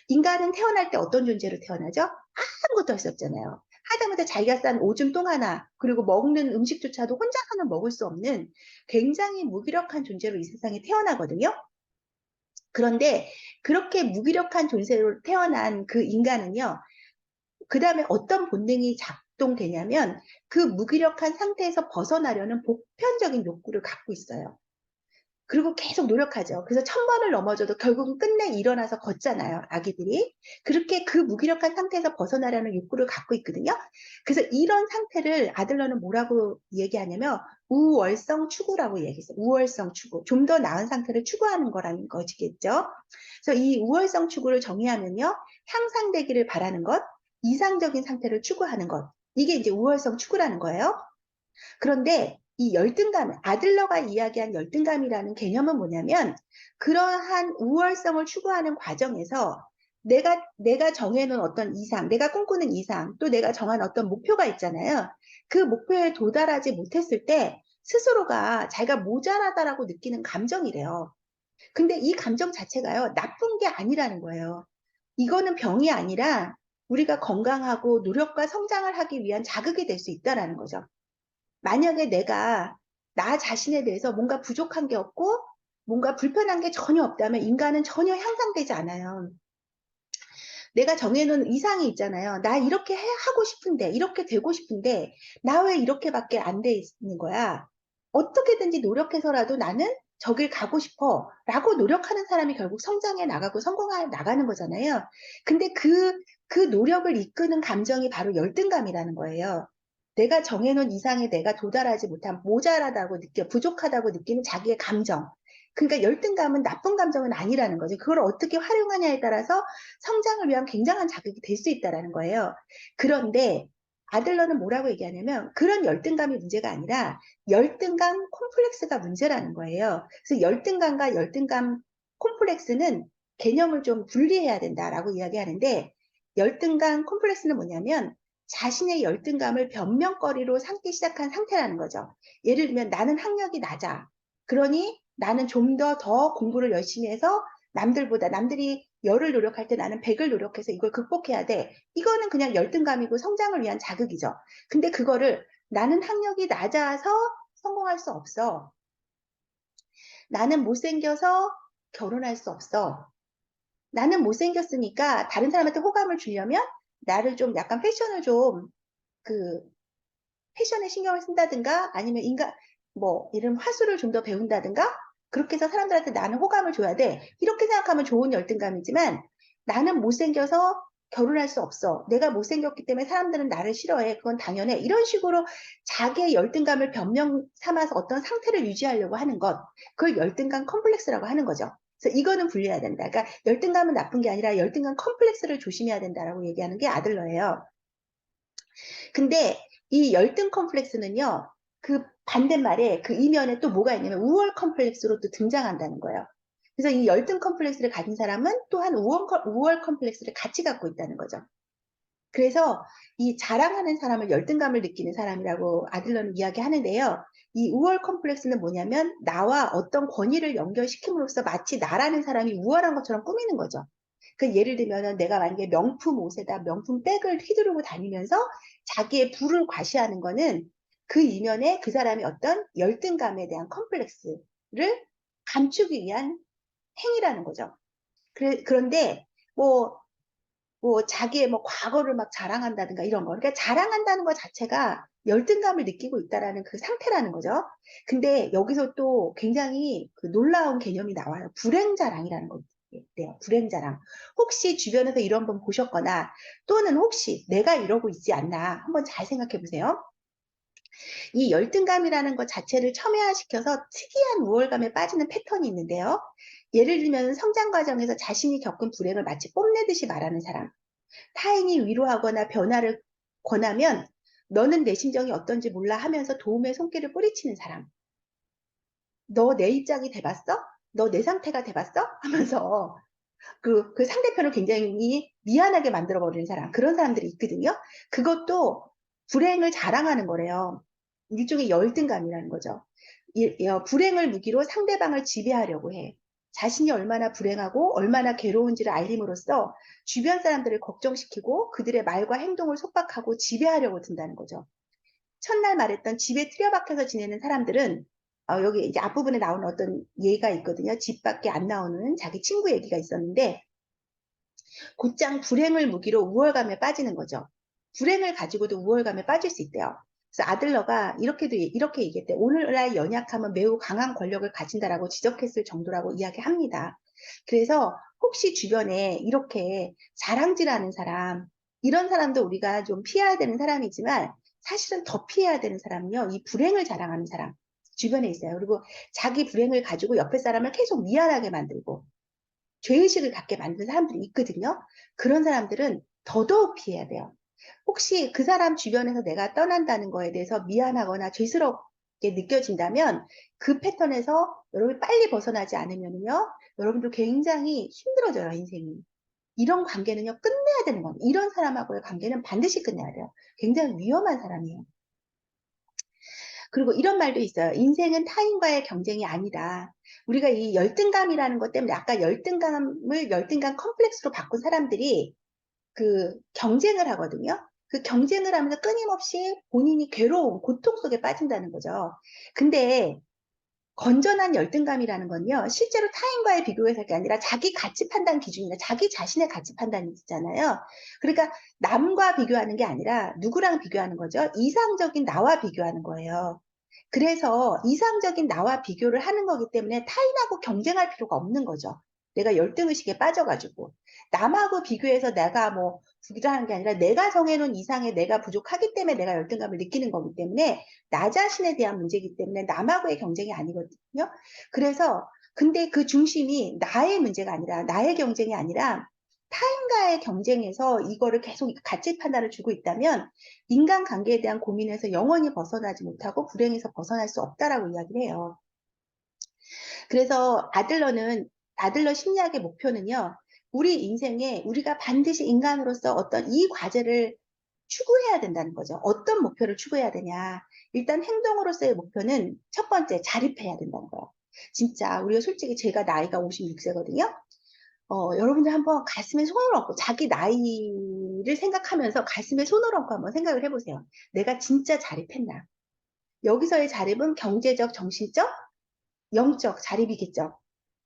인간은 태어날 때 어떤 존재로 태어나죠? 아무것도 할 수 없잖아요. 하다못해 자기가 싼 오줌 똥 하나, 그리고 먹는 음식조차도 혼자서는 먹을 수 없는 굉장히 무기력한 존재로 이 세상에 태어나거든요. 그런데 그렇게 무기력한 존재로 태어난 그 인간은요, 그 다음에 어떤 본능이 작동되냐면 그 무기력한 상태에서 벗어나려는 보편적인 욕구를 갖고 있어요. 그리고 계속 노력하죠. 그래서 1000번을 넘어져도 결국은 끝내 일어나서 걷잖아요, 아기들이. 그렇게 그 무기력한 상태에서 벗어나려는 욕구를 갖고 있거든요. 그래서 이런 상태를 아들러는 뭐라고 얘기하냐면 우월성 추구라고 얘기했어요. 우월성 추구. 좀 더 나은 상태를 추구하는 거라는 것이겠죠. 그래서 이 우월성 추구를 정의하면요. 향상되기를 바라는 것, 이상적인 상태를 추구하는 것. 이게 이제 우월성 추구라는 거예요. 그런데 이 열등감, 아들러가 이야기한 열등감이라는 개념은 뭐냐면 그러한 우월성을 추구하는 과정에서 내가 정해놓은 어떤 이상, 내가 꿈꾸는 이상, 또 내가 정한 어떤 목표가 있잖아요. 그 목표에 도달하지 못했을 때 스스로가 자기가 모자라다라고 느끼는 감정이래요. 근데 이 감정 자체가요, 나쁜 게 아니라는 거예요. 이거는 병이 아니라 우리가 건강하고 노력과 성장을 하기 위한 자극이 될 수 있다라는 거죠. 만약에 내가 나 자신에 대해서 뭔가 부족한 게 없고 뭔가 불편한 게 전혀 없다면 인간은 전혀 향상되지 않아요. 내가 정해놓은 이상이 있잖아요. 나 이렇게 하고 싶은데, 이렇게 되고 싶은데, 나 왜 이렇게밖에 안 돼 있는 거야? 어떻게든지 노력해서라도 나는 저길 가고 싶어. 라고 노력하는 사람이 결국 성장해 나가고 성공해 나가는 거잖아요. 근데 그 노력을 이끄는 감정이 바로 열등감이라는 거예요. 내가 정해놓은 이상에 내가 도달하지 못한 모자라다고 느껴, 부족하다고 느끼는 자기의 감정. 그러니까 열등감은 나쁜 감정은 아니라는 거죠. 그걸 어떻게 활용하냐에 따라서 성장을 위한 굉장한 자극이 될 수 있다는 거예요. 그런데 아들러는 뭐라고 얘기하냐면 그런 열등감이 문제가 아니라 열등감 콤플렉스가 문제라는 거예요. 그래서 열등감과 열등감 콤플렉스는 개념을 좀 분리해야 된다라고 이야기하는데 열등감 콤플렉스는 뭐냐면 자신의 열등감을 변명거리로 삼기 시작한 상태라는 거죠. 예를 들면 나는 학력이 낮아. 그러니 나는 좀 더 공부를 열심히 해서 남들보다 남들이 10을 노력할 때 나는 100을 노력해서 이걸 극복해야 돼. 이거는 그냥 열등감이고 성장을 위한 자극이죠. 근데 그거를 나는 학력이 낮아서 성공할 수 없어. 나는 못생겨서 결혼할 수 없어. 나는 못생겼으니까 다른 사람한테 호감을 주려면 나를 좀 약간 패션을 좀 그 패션에 신경을 쓴다든가 아니면 이런 화술을 좀 더 배운다든가 그렇게 해서 사람들한테 나는 호감을 줘야 돼. 이렇게 생각하면 좋은 열등감이지만 나는 못생겨서 결혼할 수 없어. 내가 못생겼기 때문에 사람들은 나를 싫어해. 그건 당연해. 이런 식으로 자기의 열등감을 변명 삼아서 어떤 상태를 유지하려고 하는 것. 그걸 열등감 컴플렉스라고 하는 거죠. 그래서 이거는 분리해야 된다. 그러니까 열등감은 나쁜 게 아니라 열등감 컴플렉스를 조심해야 된다라고 얘기하는 게 아들러예요. 근데 이 열등 컴플렉스는요, 그 반대말에 그 이면에 또 뭐가 있냐면 우월 컴플렉스로 또 등장한다는 거예요. 그래서 이 열등 컴플렉스를 가진 사람은 또한 우월 컴플렉스를 같이 갖고 있다는 거죠. 그래서 이 자랑하는 사람을 열등감을 느끼는 사람이라고 아들러는 이야기하는데요. 이 우월 컴플렉스는 뭐냐면 나와 어떤 권위를 연결시킴으로써 마치 나라는 사람이 우월한 것처럼 꾸미는 거죠. 그 예를 들면 내가 만약에 명품 옷에다 명품 백을 휘두르고 다니면서 자기의 부를 과시하는 거는 그 이면에 그 사람이 어떤 열등감에 대한 컴플렉스를 감추기 위한 행위라는 거죠. 그런데 뭐 자기의 과거를 막 자랑한다든가 이런 거. 그러니까 자랑한다는 것 자체가 열등감을 느끼고 있다라는 그 상태라는 거죠. 근데 여기서 또 굉장히 그 놀라운 개념이 나와요. 불행자랑이라는 거. 네요. 불행자랑. 혹시 주변에서 이런 분 보셨거나 또는 혹시 내가 이러고 있지 않나 한번 잘 생각해 보세요. 이 열등감이라는 것 자체를 첨예화시켜서 특이한 우월감에 빠지는 패턴이 있는데요. 예를 들면 성장 과정에서 자신이 겪은 불행을 마치 뽐내듯이 말하는 사람. 타인이 위로하거나 변화를 권하면 너는 내 심정이 어떤지 몰라 하면서 도움의 손길을 뿌리치는 사람. 너 내 입장이 돼봤어? 너 내 상태가 돼봤어? 하면서 그 상대편을 굉장히 미안하게 만들어버리는 사람. 그런 사람들이 있거든요. 그것도 불행을 자랑하는 거래요. 일종의 열등감이라는 거죠. 불행을 무기로 상대방을 지배하려고 해. 자신이 얼마나 불행하고 얼마나 괴로운지를 알림으로써 주변 사람들을 걱정시키고 그들의 말과 행동을 속박하고 지배하려고 든다는 거죠. 첫날 말했던 집에 틀어박혀서 지내는 사람들은 여기 이제 앞부분에 나오는 어떤 예가 있거든요. 집 밖에 안 나오는 자기 친구 얘기가 있었는데 곧장 불행을 무기로 우월감에 빠지는 거죠. 불행을 가지고도 우월감에 빠질 수 있대요. 그래서 아들러가 이렇게 얘기했대. 오늘날 연약하면 매우 강한 권력을 가진다라고 지적했을 정도라고 이야기합니다. 그래서 혹시 주변에 이렇게 자랑질하는 사람, 이런 사람도 우리가 좀 피해야 되는 사람이지만 사실은 더 피해야 되는 사람은요, 이 불행을 자랑하는 사람 주변에 있어요. 그리고 자기 불행을 가지고 옆에 사람을 계속 미안하게 만들고 죄의식을 갖게 만드는 사람들이 있거든요. 그런 사람들은 더더욱 피해야 돼요. 혹시 그 사람 주변에서 내가 떠난다는 거에 대해서 미안하거나 죄스럽게 느껴진다면 그 패턴에서 여러분이 빨리 벗어나지 않으면요, 여러분들 굉장히 힘들어져요, 인생이. 이런 관계는요, 끝내야 되는 겁니다. 이런 사람하고의 관계는 반드시 끝내야 돼요. 굉장히 위험한 사람이에요. 그리고 이런 말도 있어요. 인생은 타인과의 경쟁이 아니다. 우리가 이 열등감이라는 것 때문에 아까 열등감 컴플렉스로 바꾼 사람들이 그 경쟁을 하거든요. 그 경쟁을 하면서 끊임없이 본인이 괴로움, 고통 속에 빠진다는 거죠. 근데 건전한 열등감이라는 건요, 실제로 타인과의 비교에서 게 아니라 자기 가치 판단 기준이나 자기 자신의 가치 판단이잖아요. 그러니까 남과 비교하는 게 아니라 누구랑 비교하는 거죠? 이상적인 나와 비교하는 거예요. 그래서 이상적인 나와 비교를 하는 거기 때문에 타인하고 경쟁할 필요가 없는 거죠. 내가 열등의식에 빠져가지고. 남하고 비교해서 내가 뭐 부기하는 게 아니라 내가 정해놓은 이상의 내가 부족하기 때문에 내가 열등감을 느끼는 거기 때문에 나 자신에 대한 문제이기 때문에 남하고의 경쟁이 아니거든요. 그래서 근데 그 중심이 나의 문제가 아니라 나의 경쟁이 아니라 타인과의 경쟁에서 이거를 계속 가치 판단을 주고 있다면 인간관계에 대한 고민에서 영원히 벗어나지 못하고 불행에서 벗어날 수 없다라고 이야기를 해요. 그래서 아들러 심리학의 목표는요. 우리 인생에 우리가 반드시 인간으로서 어떤 이 과제를 추구해야 된다는 거죠. 어떤 목표를 추구해야 되냐. 일단 행동으로서의 목표는 첫 번째 자립해야 된다는 거예요. 진짜 우리가 솔직히 제가 나이가 56세거든요. 여러분들 한번 가슴에 손을 얹고 자기 나이를 생각하면서 가슴에 손을 얹고 한번 생각을 해보세요. 내가 진짜 자립했나? 여기서의 자립은 경제적, 정신적, 영적 자립이겠죠.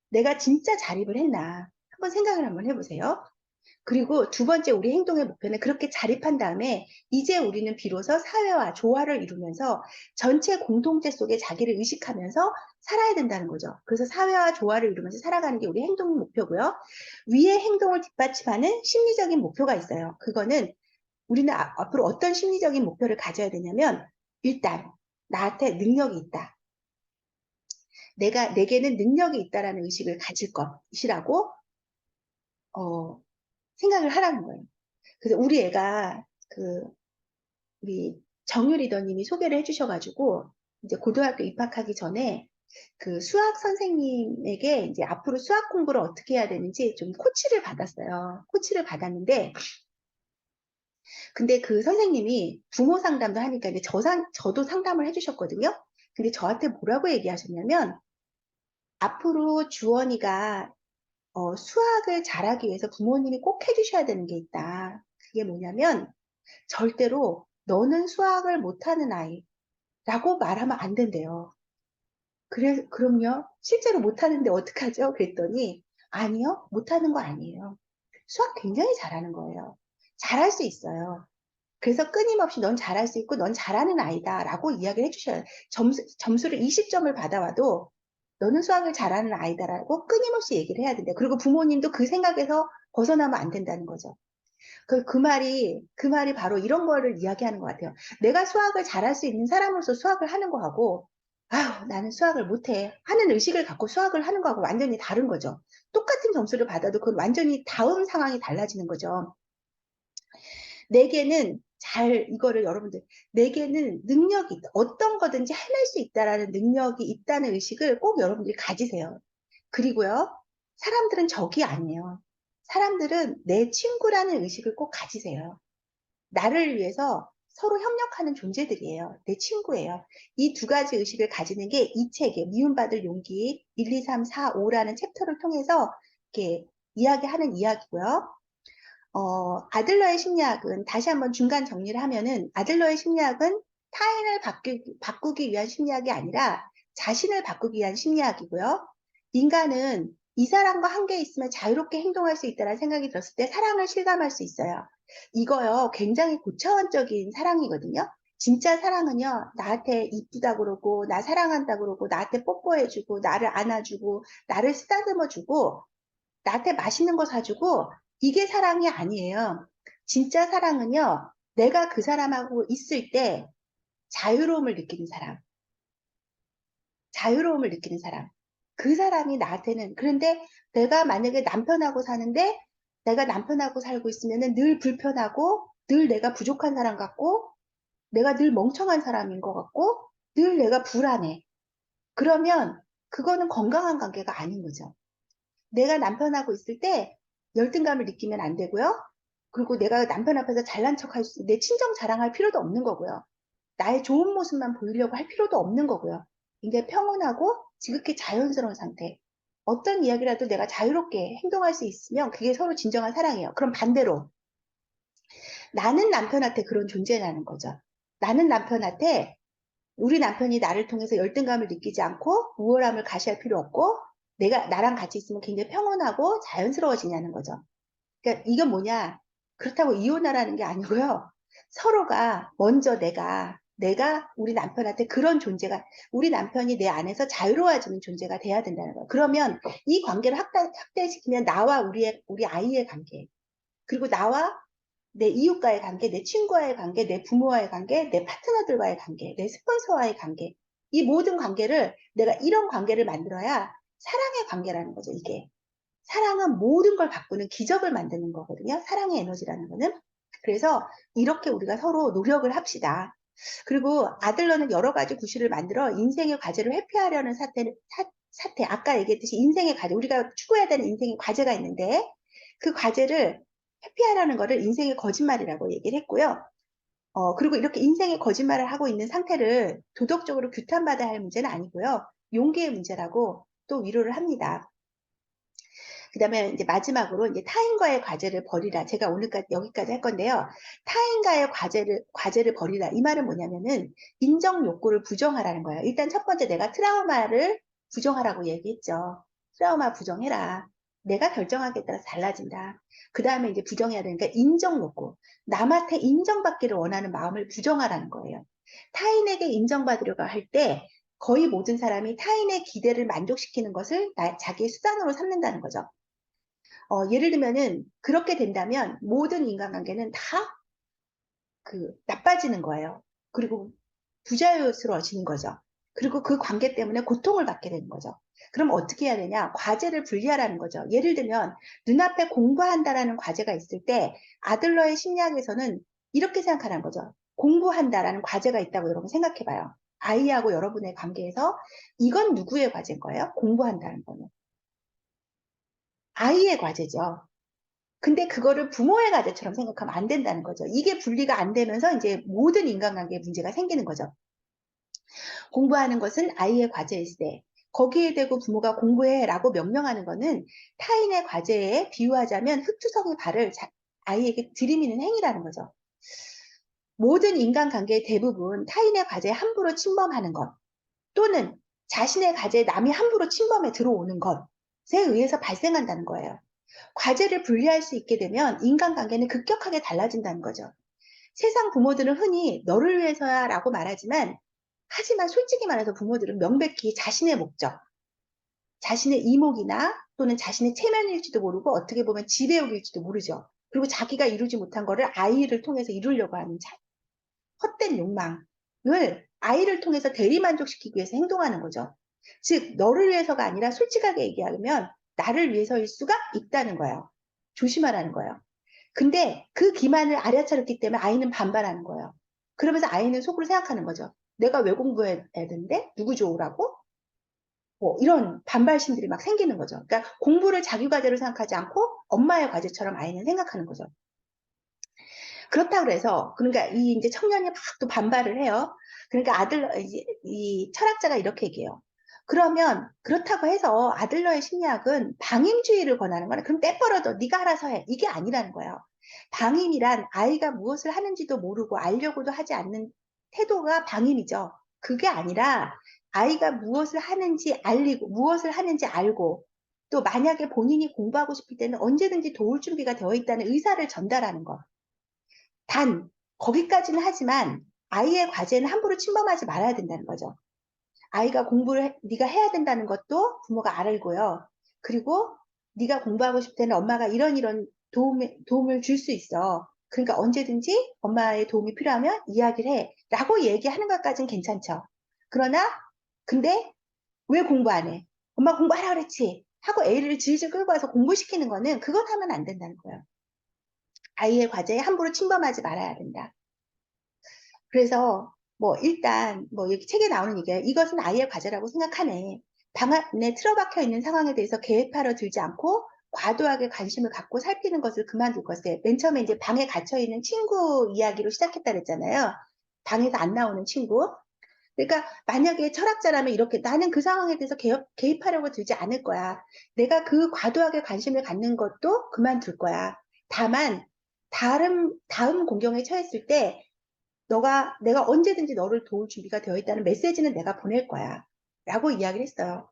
내가 진짜 자립을 했나? 한번 생각을 한번 해보세요. 그리고 두 번째 우리 행동의 목표는 그렇게 자립한 다음에 이제 우리는 비로소 사회와 조화를 이루면서 전체 공동체 속에 자기를 의식하면서 살아야 된다는 거죠. 그래서 사회와 조화를 이루면서 살아가는 게 우리 행동 목표고요. 위의 행동을 뒷받침하는 심리적인 목표가 있어요. 그거는 우리는 앞으로 어떤 심리적인 목표를 가져야 되냐면 일단 나한테 능력이 있다. 내게는 능력이 있다라는 의식을 가질 것이라고 어, 생각을 하라는 거예요. 그래서 우리 애가 우리 정유 리더님이 소개를 해주셔가지고 이제 고등학교 입학하기 전에 그 수학 선생님에게 이제 앞으로 수학 공부를 어떻게 해야 되는지 좀 코치를 받았어요. 코치를 받았는데 근데 그 선생님이 부모 상담도 하니까 이제 저도 상담을 해주셨거든요. 근데 저한테 뭐라고 얘기하셨냐면 앞으로 주원이가 수학을 잘하기 위해서 부모님이 꼭 해주셔야 되는 게 있다. 그게 뭐냐면 절대로 너는 수학을 못하는 아이라고 말하면 안 된대요. 그럼요. 실제로 못하는데 어떡하죠? 그랬더니 아니요. 못하는 거 아니에요. 수학 굉장히 잘하는 거예요. 잘할 수 있어요. 그래서 끊임없이 넌 잘할 수 있고 넌 잘하는 아이다라고 이야기를 해주셔요. 점수를 20점을 받아와도 너는 수학을 잘하는 아이다라고 끊임없이 얘기를 해야 된다. 그리고 부모님도 그 생각에서 벗어나면 안 된다는 거죠. 그 말이 바로 이런 거를 이야기하는 것 같아요. 내가 수학을 잘할 수 있는 사람으로서 수학을 하는 거하고, 아유, 나는 수학을 못해. 하는 의식을 갖고 수학을 하는 거하고 완전히 다른 거죠. 똑같은 점수를 받아도 그건 완전히 다음 상황이 달라지는 거죠. 내게는 이거를 여러분들, 내게는 능력이 있다. 어떤 거든지 해낼 수 있다라는 능력이 있다는 의식을 꼭 여러분들이 가지세요. 그리고요, 사람들은 적이 아니에요. 사람들은 내 친구라는 의식을 꼭 가지세요. 나를 위해서 서로 협력하는 존재들이에요. 내 친구예요. 이 두 가지 의식을 가지는 게 이 책의 미움받을 용기 1, 2, 3, 4, 5라는 챕터를 통해서 이렇게 이야기하는 이야기고요. 아들러의 심리학은 다시 한번 중간 정리를 하면은 아들러의 심리학은 타인을 바꾸기 위한 심리학이 아니라 자신을 바꾸기 위한 심리학이고요. 인간은 이 사람과 함께 있으면 자유롭게 행동할 수 있다는 생각이 들었을 때 사랑을 실감할 수 있어요. 이거요, 굉장히 고차원적인 사랑이거든요. 진짜 사랑은요, 나한테 이쁘다 그러고, 나 사랑한다 그러고, 나한테 뽀뽀해주고, 나를 안아주고, 나를 쓰다듬어주고, 나한테 맛있는 거 사주고, 이게 사랑이 아니에요. 진짜 사랑은요, 내가 그 사람하고 있을 때 자유로움을 느끼는 사람, 자유로움을 느끼는 사람. 그 사람이 나한테는, 그런데 내가 만약에 남편하고 사는데, 내가 남편하고 살고 있으면 늘 불편하고, 늘 내가 부족한 사람 같고, 내가 늘 멍청한 사람인 것 같고, 늘 내가 불안해. 그러면 그거는 건강한 관계가 아닌 거죠. 내가 남편하고 있을 때 열등감을 느끼면 안 되고요. 그리고 내가 남편 앞에서 잘난 척할 수, 내 친정 자랑할 필요도 없는 거고요. 나의 좋은 모습만 보이려고 할 필요도 없는 거고요. 굉장히 평온하고 지극히 자연스러운 상태. 어떤 이야기라도 내가 자유롭게 행동할 수 있으면 그게 서로 진정한 사랑이에요. 그럼 반대로 나는 남편한테 그런 존재라는 거죠. 나는 남편한테 우리 남편이 나를 통해서 열등감을 느끼지 않고 우월함을 가시할 필요 없고 내가 나랑 같이 있으면 굉장히 평온하고 자연스러워지냐는 거죠. 그러니까 이건 뭐냐? 그렇다고 이혼하라는 게 아니고요. 서로가 먼저 내가 우리 남편한테 그런 존재가 우리 남편이 내 안에서 자유로워지는 존재가 돼야 된다는 거예요. 그러면 이 관계를 확대시키면 나와 우리 아이의 관계 그리고 나와 내 이웃과의 관계, 내 친구와의 관계, 내 부모와의 관계, 내 파트너들과의 관계, 내 스폰서와의 관계. 이 모든 관계를 내가 이런 관계를 만들어야 사랑의 관계라는 거죠, 이게. 사랑은 모든 걸 바꾸는 기적을 만드는 거거든요. 사랑의 에너지라는 거는. 그래서 이렇게 우리가 서로 노력을 합시다. 그리고 아들러는 여러 가지 구실을 만들어 인생의 과제를 회피하려는 사태, 아까 얘기했듯이 인생의 과제, 우리가 추구해야 되는 인생의 과제가 있는데 그 과제를 회피하려는 거를 인생의 거짓말이라고 얘기를 했고요. 그리고 이렇게 인생의 거짓말을 하고 있는 상태를 도덕적으로 규탄받아야 할 문제는 아니고요. 용기의 문제라고 또 위로를 합니다. 그 다음에 이제 마지막으로 이제 타인과의 과제를 버리라. 제가 오늘까지 여기까지 할 건데요. 타인과의 과제를 버리라. 이 말은 뭐냐면은 인정 욕구를 부정하라는 거예요. 일단 첫 번째 내가 트라우마를 부정하라고 얘기했죠. 트라우마 부정해라. 내가 결정하기에 따라서 달라진다. 그 다음에 이제 부정해야 되니까 인정 욕구. 남한테 인정받기를 원하는 마음을 부정하라는 거예요. 타인에게 인정받으려고 할 때 거의 모든 사람이 타인의 기대를 만족시키는 것을 자기의 수단으로 삼는다는 거죠. 예를 들면은 그렇게 된다면 모든 인간관계는 다 나빠지는 거예요. 그리고 부자유스러워지는 거죠. 그리고 그 관계 때문에 고통을 받게 되는 거죠. 그럼 어떻게 해야 되냐? 과제를 분리하라는 거죠. 예를 들면 눈앞에 공부한다라는 과제가 있을 때 아들러의 심리학에서는 이렇게 생각하라는 거죠. 공부한다라는 과제가 있다고 여러분 생각해 봐요. 아이하고 여러분의 관계에서 이건 누구의 과제인 거예요? 공부한다는 거는. 아이의 과제죠. 근데 그거를 부모의 과제처럼 생각하면 안 된다는 거죠. 이게 분리가 안 되면서 이제 모든 인간관계에 문제가 생기는 거죠. 공부하는 것은 아이의 과제일 때 거기에 대고 부모가 공부해라고 명령하는 것은 타인의 과제에 비유하자면 흙투성이 발을 아이에게 들이미는 행위라는 거죠. 모든 인간관계의 대부분 타인의 과제에 함부로 침범하는 것 또는 자신의 과제에 남이 함부로 침범해 들어오는 것에 의해서 발생한다는 거예요. 과제를 분리할 수 있게 되면 인간관계는 급격하게 달라진다는 거죠. 세상 부모들은 흔히 너를 위해서야 라고 말하지만 하지만 솔직히 말해서 부모들은 명백히 자신의 목적, 자신의 이목이나 또는 자신의 체면일지도 모르고 어떻게 보면 지배욕일지도 모르죠. 그리고 자기가 이루지 못한 거를 아이를 통해서 이루려고 하는 헛된 욕망을 아이를 통해서 대리만족시키기 위해서 행동하는 거죠. 즉 너를 위해서가 아니라 솔직하게 얘기하면 나를 위해서일 수가 있다는 거예요. 조심하라는 거예요. 근데 그 기만을 알아차렸기 때문에 아이는 반발하는 거예요. 그러면서 아이는 속으로 생각하는 거죠. 내가 왜 공부해야 되는데? 누구 좋으라고? 뭐 이런 반발심들이 막 생기는 거죠. 그러니까 공부를 자기 과제로 생각하지 않고 엄마의 과제처럼 아이는 생각하는 거죠. 그렇다 그래서 그러니까 이 이제 청년이 막 또 반발을 해요. 그러니까 이 철학자가 이렇게 얘기해요. 그러면 그렇다고 해서 아들러의 심리학은 방임주의를 권하는 거는 그럼 떼버려도 네가 알아서 해. 이게 아니라는 거예요. 방임이란 아이가 무엇을 하는지도 모르고 알려고도 하지 않는 태도가 방임이죠. 그게 아니라 아이가 무엇을 하는지 알리고 무엇을 하는지 알고 또 만약에 본인이 공부하고 싶을 때는 언제든지 도울 준비가 되어 있다는 의사를 전달하는 것. 단 거기까지는 하지만 아이의 과제는 함부로 침범하지 말아야 된다는 거죠. 아이가 네가 해야 된다는 것도 부모가 알고요. 그리고 네가 공부하고 싶을 때는 엄마가 이런 도움을 줄 수 있어. 그러니까 언제든지 엄마의 도움이 필요하면 이야기를 해. 라고 얘기하는 것까지는 괜찮죠. 그러나, 근데 왜 공부 안 해? 엄마 공부하라 그랬지. 하고 애를 질질 끌고 와서 공부시키는 거는 그건 하면 안 된다는 거예요. 아이의 과제에 함부로 침범하지 말아야 된다. 그래서 뭐 일단 뭐 여기 책에 나오는 얘기예요. 이것은 아이의 과제라고 생각하네. 방 안에 틀어박혀 있는 상황에 대해서 계획하러 들지 않고 과도하게 관심을 갖고 살피는 것을 그만둘 것에. 맨 처음에 이제 방에 갇혀 있는 친구 이야기로 시작했다 그랬잖아요. 방에서 안 나오는 친구. 그러니까 만약에 철학자라면 이렇게 나는 그 상황에 대해서 개입하려고 들지 않을 거야. 내가 그 과도하게 관심을 갖는 것도 그만둘 거야. 다만 다음 공경에 처했을 때 내가 언제든지 너를 도울 준비가 되어 있다는 메시지는 내가 보낼 거야. 라고 이야기를 했어요.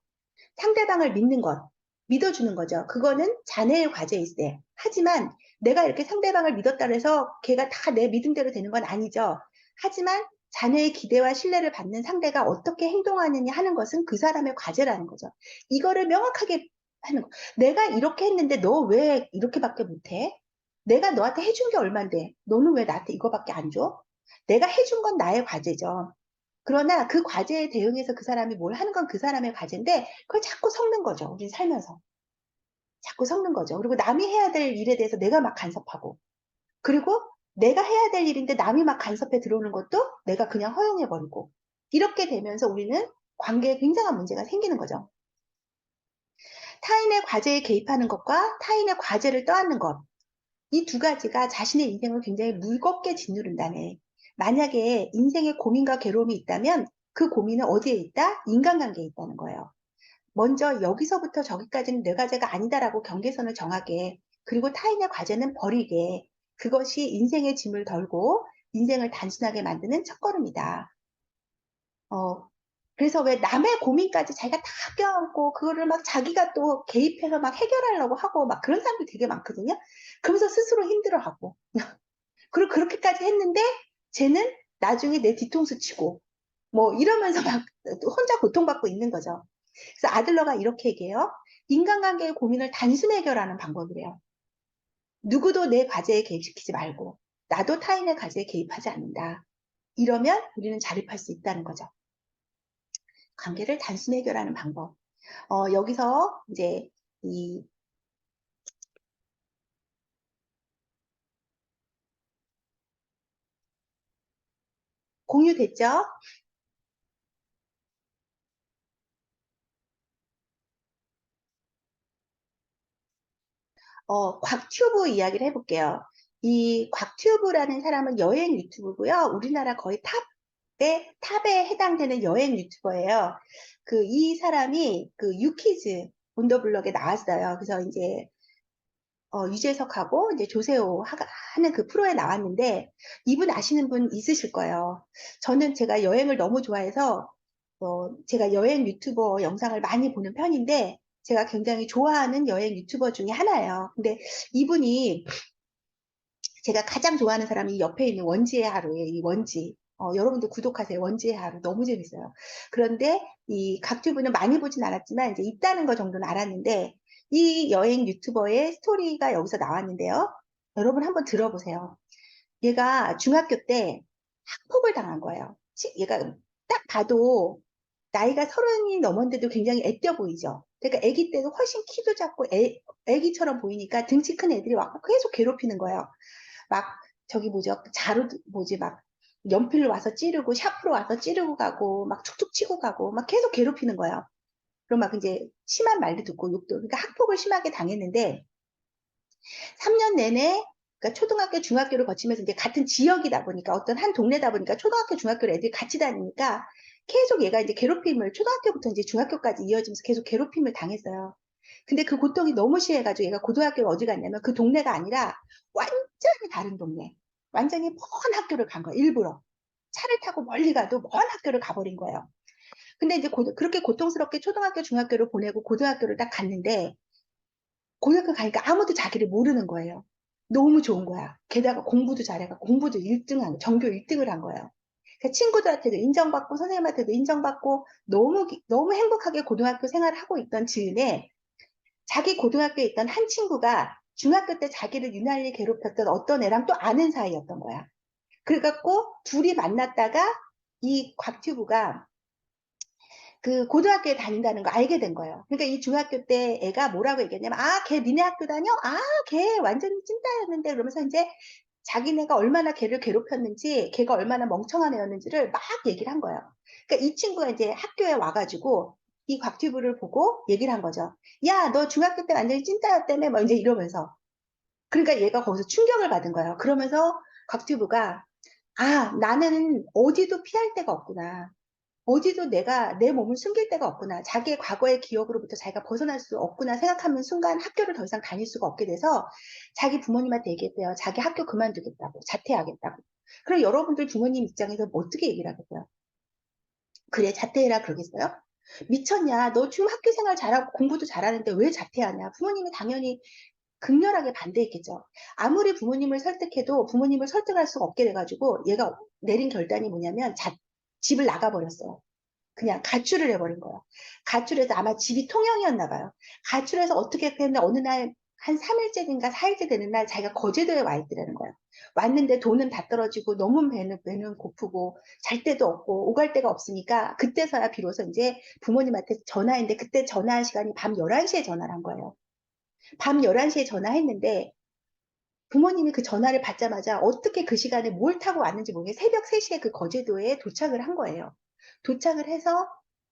상대방을 믿는 것, 믿어주는 거죠. 그거는 자네의 과제일세. 하지만 내가 이렇게 상대방을 믿었다 해서 걔가 다 내 믿음대로 되는 건 아니죠. 하지만 자네의 기대와 신뢰를 받는 상대가 어떻게 행동하느냐 하는 것은 그 사람의 과제라는 거죠. 이거를 명확하게 하는 거. 내가 이렇게 했는데 너 왜 이렇게밖에 못해? 내가 너한테 해준 게 얼만데 너는 왜 나한테 이거밖에 안 줘? 내가 해준 건 나의 과제죠. 그러나 그 과제에 대응해서 그 사람이 뭘 하는 건 그 사람의 과제인데 그걸 자꾸 섞는 거죠. 우린 살면서. 자꾸 섞는 거죠. 그리고 남이 해야 될 일에 대해서 내가 막 간섭하고 그리고 내가 해야 될 일인데 남이 막 간섭해 들어오는 것도 내가 그냥 허용해버리고 이렇게 되면서 우리는 관계에 굉장한 문제가 생기는 거죠. 타인의 과제에 개입하는 것과 타인의 과제를 떠안는 것. 이 두 가지가 자신의 인생을 굉장히 무겁게 짓누른다네. 만약에 인생에 고민과 괴로움이 있다면 그 고민은 어디에 있다? 인간관계에 있다는 거예요. 먼저 여기서부터 저기까지는 내 과제가 아니다라고 경계선을 정하게, 그리고 타인의 과제는 버리게, 그것이 인생의 짐을 덜고 인생을 단순하게 만드는 첫걸음이다. 어, 그래서 왜 남의 고민까지 자기가 다 껴안고 그거를 막 자기가 또 개입해서 막 해결하려고 하고 막 그런 사람들 되게 많거든요. 그러면서 스스로 힘들어하고. 그리고 그렇게까지 했는데 쟤는 나중에 내 뒤통수 치고 뭐 이러면서 막 혼자 고통받고 있는 거죠. 그래서 아들러가 이렇게 얘기해요. 인간관계의 고민을 단순 해결하는 방법이래요. 누구도 내 과제에 개입시키지 말고 나도 타인의 과제에 개입하지 않는다. 이러면 우리는 자립할 수 있다는 거죠. 관계를 단순 해결하는 방법. 여기서 이제 이 공유됐죠? 곽튜브 이야기를 해볼게요. 이 곽튜브라는 사람은 여행 유튜브고요. 우리나라 거의 탑에 해당되는 여행 유튜버예요. 이 사람이 유키즈 본더블럭에 나왔어요. 그래서 이제 유재석하고 이제 조세호 하는 그 프로에 나왔는데 이분 아시는 분 있으실 거예요. 저는 제가 여행을 너무 좋아해서 제가 여행 유튜버 영상을 많이 보는 편인데 제가 굉장히 좋아하는 여행 유튜버 중에 하나예요. 근데 이분이 제가 가장 좋아하는 사람이 옆에 있는 원지의 하루에 이 원지. 여러분들 구독하세요. 원지의 하루. 너무 재밌어요. 그런데 이 각튜브는 많이 보진 않았지만 이제 있다는 거 정도는 알았는데 이 여행 유튜버의 스토리가 여기서 나왔는데요. 여러분 한번 들어보세요. 얘가 중학교 때 학폭을 당한 거예요. 얘가 딱 봐도 나이가 30이 넘었는데도 굉장히 애띄어 보이죠. 그러니까 아기 때도 훨씬 키도 작고 애기처럼 보이니까 등치 큰 애들이 와서 계속 괴롭히는 거예요. 막 저기 뭐죠? 자루 뭐지 막 연필로 와서 찌르고 샤프로 와서 찌르고 가고 막 툭툭 치고 가고 막 계속 괴롭히는 거예요. 그럼 막 이제 심한 말도 듣고 욕도 그러니까 학폭을 심하게 당했는데 3년 내내 그러니까 초등학교, 중학교를 거치면서 이제 같은 지역이다 보니까 어떤 한 동네다 보니까 초등학교, 중학교를 애들이 같이 다니니까 계속 얘가 이제 괴롭힘을 초등학교부터 이제 중학교까지 이어지면서 계속 괴롭힘을 당했어요. 근데 그 고통이 너무 심해가지고 얘가 고등학교를 어디 갔냐면 그 동네가 아니라 완전히 다른 동네. 완전히 먼 학교를 간 거예요. 일부러. 차를 타고 멀리 가도 먼 학교를 가버린 거예요. 근데 이제 그렇게 고통스럽게 초등학교, 중학교를 보내고 고등학교를 딱 갔는데 고등학교 가니까 아무도 자기를 모르는 거예요. 너무 좋은 거야. 게다가 공부도 잘해가 공부도 1등한 전교 1등을 한 거예요. 그러니까 친구들한테도 인정받고 선생님한테도 인정받고 너무 행복하게 고등학교 생활을 하고 있던 즈음에 자기 고등학교에 있던 한 친구가 중학교 때 자기를 유난히 괴롭혔던 어떤 애랑 또 아는 사이였던 거야. 그래갖고 둘이 만났다가 이 곽튜브가 그 고등학교에 다닌다는 거 알게 된 거예요. 그러니까 이 중학교 때 애가 뭐라고 얘기했냐면, 아, 걔 니네 학교 다녀? 아, 걔 완전히 찐따였는데, 그러면서 이제 자기네가 얼마나 걔를 괴롭혔는지, 걔가 얼마나 멍청한 애였는지를 막 얘기를 한 거예요. 그러니까 이 친구가 이제 학교에 와가지고 이 곽튜브를 보고 얘기를 한 거죠. 야, 너 중학교 때 완전히 찐따였다며? 뭐 이제 이러면서. 그러니까 얘가 거기서 충격을 받은 거예요. 그러면서 곽튜브가, 아, 나는 어디도 피할 데가 없구나. 어디도 내가 내 몸을 숨길 데가 없구나. 자기의 과거의 기억으로부터 자기가 벗어날 수 없구나 생각하는 순간 학교를 더 이상 다닐 수가 없게 돼서 자기 부모님한테 얘기했대요. 자기 학교 그만두겠다고, 자퇴하겠다고. 그럼 여러분들 부모님 입장에서 뭐 어떻게 얘기를 하겠어요? 그래, 자퇴해라 그러겠어요? 미쳤냐? 너 지금 학교 생활 잘하고 공부도 잘하는데 왜 자퇴하냐? 부모님이 당연히 극렬하게 반대했겠죠. 아무리 부모님을 설득해도 부모님을 설득할 수가 없게 돼가지고 얘가 내린 결단이 뭐냐면 집을 나가버렸어요. 그냥 가출을 해버린 거예요. 가출해서 아마 집이 통영이었나 봐요. 가출해서 어떻게 했는데 어느 날 한 3일째인가 4일째 되는 날 자기가 거제도에 와 있더라는 거예요. 왔는데 돈은 다 떨어지고 너무 배는 고프고 잘 데도 없고 오갈 데가 없으니까 그때서야 비로소 이제 부모님한테 전화했는데 그때 전화한 시간이 밤 11시에 전화를 한 거예요. 밤 11시에 전화했는데 부모님이 그 전화를 받자마자 어떻게 그 시간에 뭘 타고 왔는지 모르게 새벽 3시에 그 거제도에 도착을 한 거예요. 도착을 해서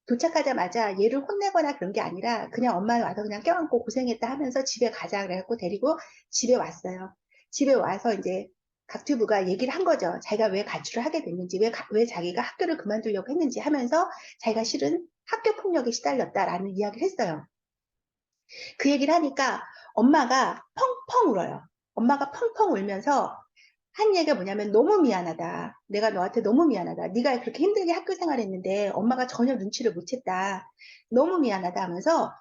도착하자마자 얘를 혼내거나 그런 게 아니라 그냥 엄마 와서 그냥 껴안고 고생했다 하면서 집에 가자 그래갖고 데리고 집에 왔어요. 집에 와서 이제 각튜브가 얘기를 한 거죠. 자기가 왜 가출을 하게 됐는지, 왜 자기가 학교를 그만두려고 했는지 하면서 자기가 실은 학교 폭력에 시달렸다라는 이야기를 했어요. 그 얘기를 하니까 엄마가 펑펑 울어요. 엄마가 펑펑 울면서 한 얘기가 뭐냐면 너무 미안하다. 내가 너한테 너무 미안하다. 네가 그렇게 힘들게 학교 생활했는데 엄마가 전혀 눈치를 못 챘다. 너무 미안하다 하면서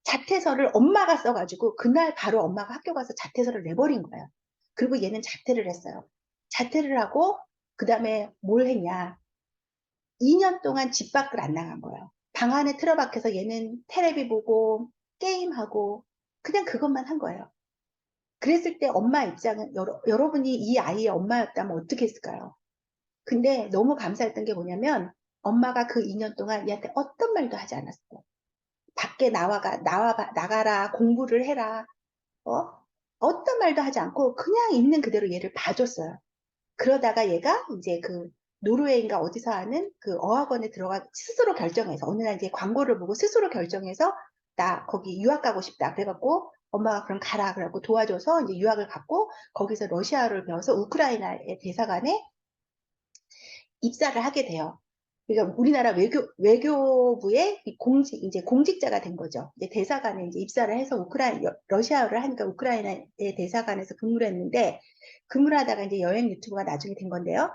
자퇴서를 엄마가 써가지고 그날 바로 엄마가 학교 가서 자퇴서를 내버린 거예요. 그리고 얘는 자퇴를 했어요. 자퇴를 하고 그 다음에 뭘 했냐. 2년 동안 집 밖을 안 나간 거예요. 방 안에 틀어박혀서 얘는 테레비 보고 게임하고 그냥 그것만 한 거예요. 그랬을 때 엄마 입장은 여러분이 이 아이의 엄마였다면 어떻게 했을까요? 근데 너무 감사했던 게 뭐냐면 엄마가 그 2년 동안 얘한테 어떤 말도 하지 않았어요. 밖에 나가라, 공부를 해라, 어? 어떤 말도 하지 않고 그냥 있는 그대로 얘를 봐줬어요. 그러다가 얘가 이제 그 노르웨이인가 어디서 하는 그 어학원에 들어가 스스로 결정해서 어느 날 이제 광고를 보고 스스로 결정해서 나 거기 유학 가고 싶다. 그래갖고 엄마가 그럼 가라. 그래갖고 도와줘서 이제 유학을 갔고 거기서 러시아어를 배워서 우크라이나의 대사관에 입사를 하게 돼요. 그러니까 우리나라 외교부의 이제 공직자가 된 거죠. 이제 대사관에 이제 입사를 해서 러시아어를 하니까 우크라이나의 대사관에서 근무를 했는데, 근무를 하다가 이제 여행 유튜브가 나중에 된 건데요.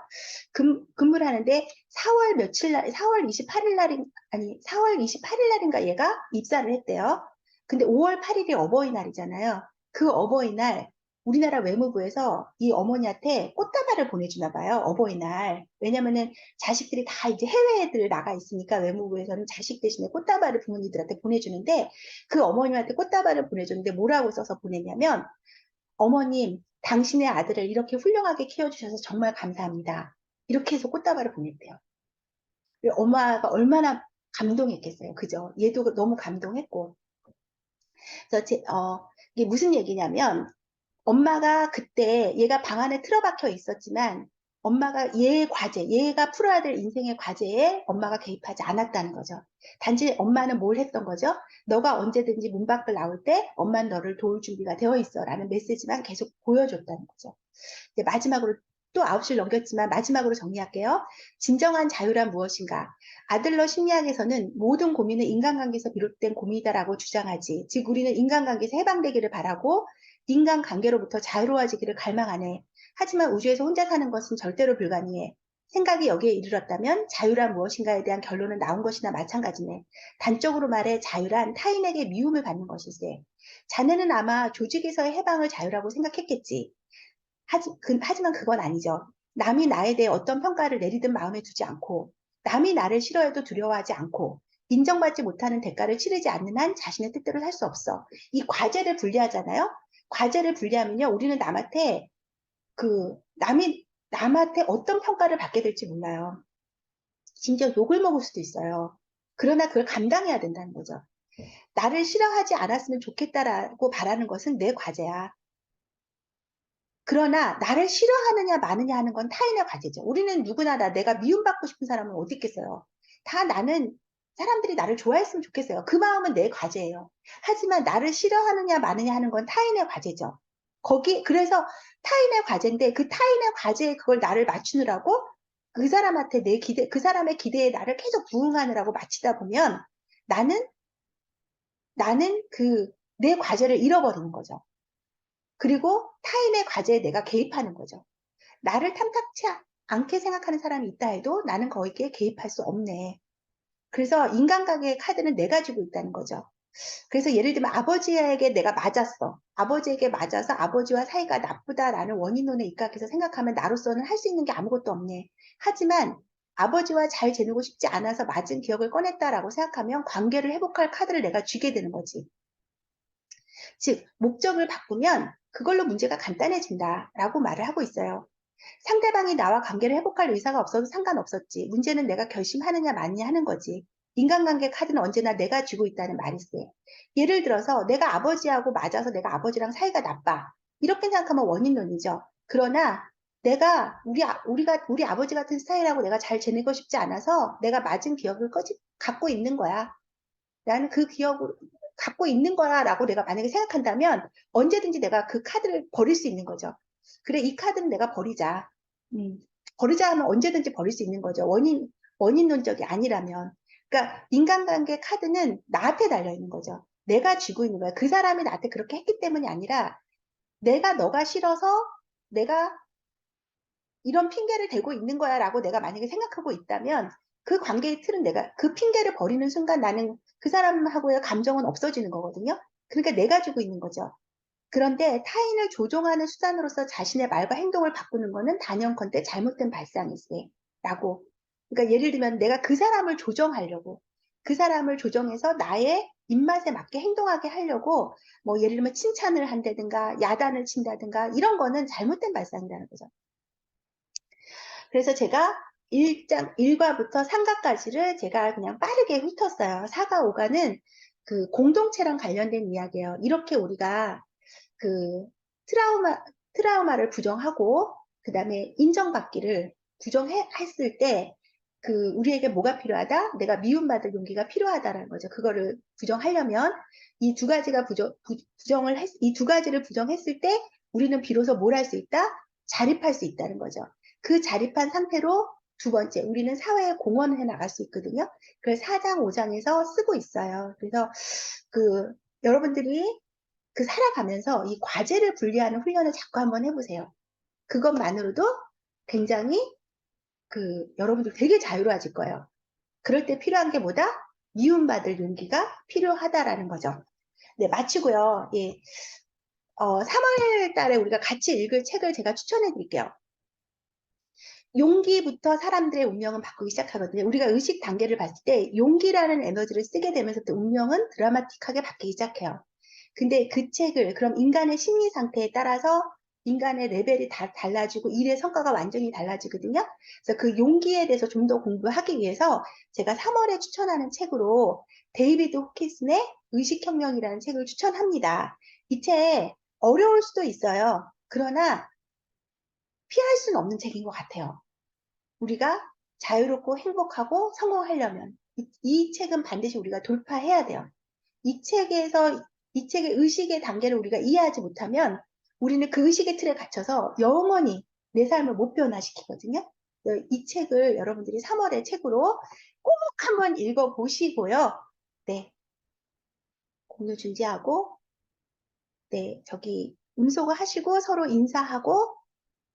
근무를 하는데 4월 며칠 날, 4월 28일 날인, 아니, 4월 28일 날인가 얘가 입사를 했대요. 근데 5월 8일이 어버이날이잖아요. 그 어버이날 우리나라 외무부에서 이 어머니한테 꽃다발을 보내주나 봐요. 어버이날. 왜냐면은 자식들이 다 이제 해외에 나가 있으니까 외무부에서는 자식 대신에 꽃다발을 부모님들한테 보내주는데 그 어머님한테 꽃다발을 보내줬는데 뭐라고 써서 보냈냐면 어머님, 당신의 아들을 이렇게 훌륭하게 키워주셔서 정말 감사합니다. 이렇게 해서 꽃다발을 보냈대요. 엄마가 얼마나 감동했겠어요. 그죠? 얘도 너무 감동했고. 그래서 이게 무슨 얘기냐면 엄마가 그때 얘가 방 안에 틀어박혀 있었지만 엄마가 얘의 과제, 얘가 풀어야 될 인생의 과제에 엄마가 개입하지 않았다는 거죠. 단지 엄마는 뭘 했던 거죠? 너가 언제든지 문 밖을 나올 때 엄마는 너를 도울 준비가 되어 있어 라는 메시지만 계속 보여줬다는 거죠. 이제 마지막으로 또 9시를 넘겼지만 마지막으로 정리할게요. 진정한 자유란 무엇인가? 아들러 심리학에서는 모든 고민은 인간관계에서 비롯된 고민이다라고 주장하지. 즉 우리는 인간관계에서 해방되기를 바라고 인간관계로부터 자유로워지기를 갈망하네. 하지만 우주에서 혼자 사는 것은 절대로 불가능해. 생각이 여기에 이르렀다면 자유란 무엇인가에 대한 결론은 나온 것이나 마찬가지네. 단적으로 말해 자유란 타인에게 미움을 받는 것일세. 자네는 아마 조직에서의 해방을 자유라고 생각했겠지. 하지만 그건 아니죠. 남이 나에 대해 어떤 평가를 내리든 마음에 두지 않고, 남이 나를 싫어해도 두려워하지 않고, 인정받지 못하는 대가를 치르지 않는 한 자신의 뜻대로 살 수 없어. 이 과제를 분리하잖아요. 과제를 분리하면요, 우리는 남한테 어떤 평가를 받게 될지 몰라요. 심지어 욕을 먹을 수도 있어요. 그러나 그걸 감당해야 된다는 거죠. 나를 싫어하지 않았으면 좋겠다라고 바라는 것은 내 과제야. 그러나 나를 싫어하느냐 마느냐 하는 건 타인의 과제죠. 우리는 누구나 내가 미움받고 싶은 사람은 어디 있겠어요. 다 나는 사람들이 나를 좋아했으면 좋겠어요. 그 마음은 내 과제예요. 하지만 나를 싫어하느냐 마느냐 하는 건 타인의 과제죠. 그래서 타인의 과제인데 그 타인의 과제에 그걸 나를 맞추느라고 그 사람한테 그 사람의 기대에 나를 계속 부응하느라고 맞추다 보면 나는, 내 과제를 잃어버리는 거죠. 그리고 타인의 과제에 내가 개입하는 거죠. 나를 탐탁치 않게 생각하는 사람이 있다 해도 나는 거기에 개입할 수 없네. 그래서 인간관계의 카드는 내가 쥐고 있다는 거죠. 그래서 예를 들면 아버지에게 내가 맞았어. 아버지에게 맞아서 아버지와 사이가 나쁘다라는 원인론에 입각해서 생각하면 나로서는 할 수 있는 게 아무것도 없네. 하지만 아버지와 잘 지내고 싶지 않아서 맞은 기억을 꺼냈다라고 생각하면 관계를 회복할 카드를 내가 쥐게 되는 거지. 즉, 목적을 바꾸면 그걸로 문제가 간단해진다라고 말을 하고 있어요. 상대방이 나와 관계를 회복할 의사가 없어도 상관없었지. 문제는 내가 결심하느냐 마느냐 하는 거지. 인간관계 카드는 언제나 내가 쥐고 있다는 말일세. 예를 들어서 내가 아버지하고 맞아서 내가 아버지랑 사이가 나빠. 이렇게 생각하면 원인론이죠. 그러나 우리 아버지 같은 스타일하고 내가 잘 지내고 싶지 않아서 내가 맞은 기억을 갖고 있는 거야. 나는 그 기억을 갖고 있는 거야 라고 내가 만약에 생각한다면 언제든지 내가 그 카드를 버릴 수 있는 거죠. 그래, 이 카드는 내가 버리자. 버리자 하면 언제든지 버릴 수 있는 거죠. 원인론적이 아니라면. 그러니까 인간관계 카드는 나한테 달려있는 거죠. 내가 쥐고 있는 거야. 그 사람이 나한테 그렇게 했기 때문이 아니라 너가 싫어서 내가 이런 핑계를 대고 있는 거야 라고 내가 만약에 생각하고 있다면 그 관계의 틀은 내가 그 핑계를 버리는 순간 나는 그 사람하고의 감정은 없어지는 거거든요. 그러니까 내가 주고 있는 거죠. 그런데 타인을 조종하는 수단으로서 자신의 말과 행동을 바꾸는 거는 단연컨대 잘못된 발상이세. 라고. 그러니까 예를 들면 내가 그 사람을 조정하려고 그 사람을 조정해서 나의 입맛에 맞게 행동하게 하려고 뭐 예를 들면 칭찬을 한다든가 야단을 친다든가 이런 거는 잘못된 발상이라는 거죠. 그래서 제가 1과부터 3과까지를 제가 그냥 빠르게 훑었어요. 4과, 5과는 그 공동체랑 관련된 이야기예요. 이렇게 우리가 그 트라우마를 부정하고, 그 다음에 인정받기를 부정했을 때, 우리에게 뭐가 필요하다? 내가 미움받을 용기가 필요하다라는 거죠. 그거를 부정하려면, 이 두 가지를 부정했을 때, 우리는 비로소 뭘 할 수 있다? 자립할 수 있다는 거죠. 그 자립한 상태로 두 번째, 우리는 사회에 공헌을 해 나갈 수 있거든요. 그걸 4장, 5장에서 쓰고 있어요. 그래서 여러분들이 살아가면서 이 과제를 분리하는 훈련을 자꾸 한번 해보세요. 그것만으로도 굉장히 여러분들 되게 자유로워질 거예요. 그럴 때 필요한 게 뭐다? 미움받을 용기가 필요하다라는 거죠. 네, 마치고요. 예. 3월 달에 우리가 같이 읽을 책을 제가 추천해 드릴게요. 용기부터 사람들의 운명은 바꾸기 시작하거든요. 우리가 의식 단계를 봤을 때 용기라는 에너지를 쓰게 되면서부터 운명은 드라마틱하게 바뀌기 시작해요. 근데 그 책을 그럼 인간의 심리 상태에 따라서 인간의 레벨이 다 달라지고 일의 성과가 완전히 달라지거든요. 그래서 그 용기에 대해서 좀 더 공부하기 위해서 제가 3월에 추천하는 책으로 데이비드 호킨슨의 의식혁명이라는 책을 추천합니다. 이 책 어려울 수도 있어요. 그러나 피할 수는 없는 책인 것 같아요. 우리가 자유롭고 행복하고 성공하려면 이 책은 반드시 우리가 돌파해야 돼요. 이 책의 의식의 단계를 우리가 이해하지 못하면 우리는 그 의식의 틀에 갇혀서 영원히 내 삶을 못 변화시키거든요. 이 책을 여러분들이 3월의 책으로 꼭 한번 읽어보시고요. 네, 공유 중지하고, 네, 저기 음소거 하시고 서로 인사하고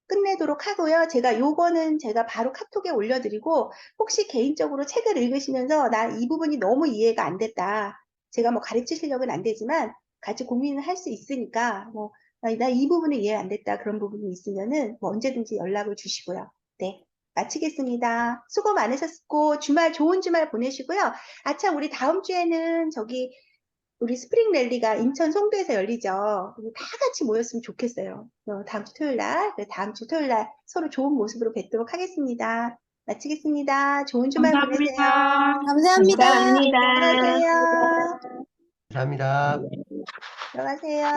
끝내도록 하고요. 요거는 제가 바로 카톡에 올려드리고, 혹시 개인적으로 책을 읽으시면서 나 이 부분이 너무 이해가 안 됐다. 제가 뭐 가르치시려고는 안 되지만 같이 고민을 할 수 있으니까, 뭐 나 이 부분은 이해 안 됐다. 그런 부분이 있으면은 뭐 언제든지 연락을 주시고요. 네. 마치겠습니다. 수고 많으셨고, 좋은 주말 보내시고요. 아참, 우리 다음 주에는 우리 스프링 랠리가 인천 송도에서 열리죠. 그리고 다 같이 모였으면 좋겠어요. 다음 주 토요일 날 서로 좋은 모습으로 뵙도록 하겠습니다. 마치겠습니다. 좋은 주말 보내세요. 감사합니다. 감사합니다. 감사합니다. 들어가세요. 감사합니다. 들어가세요.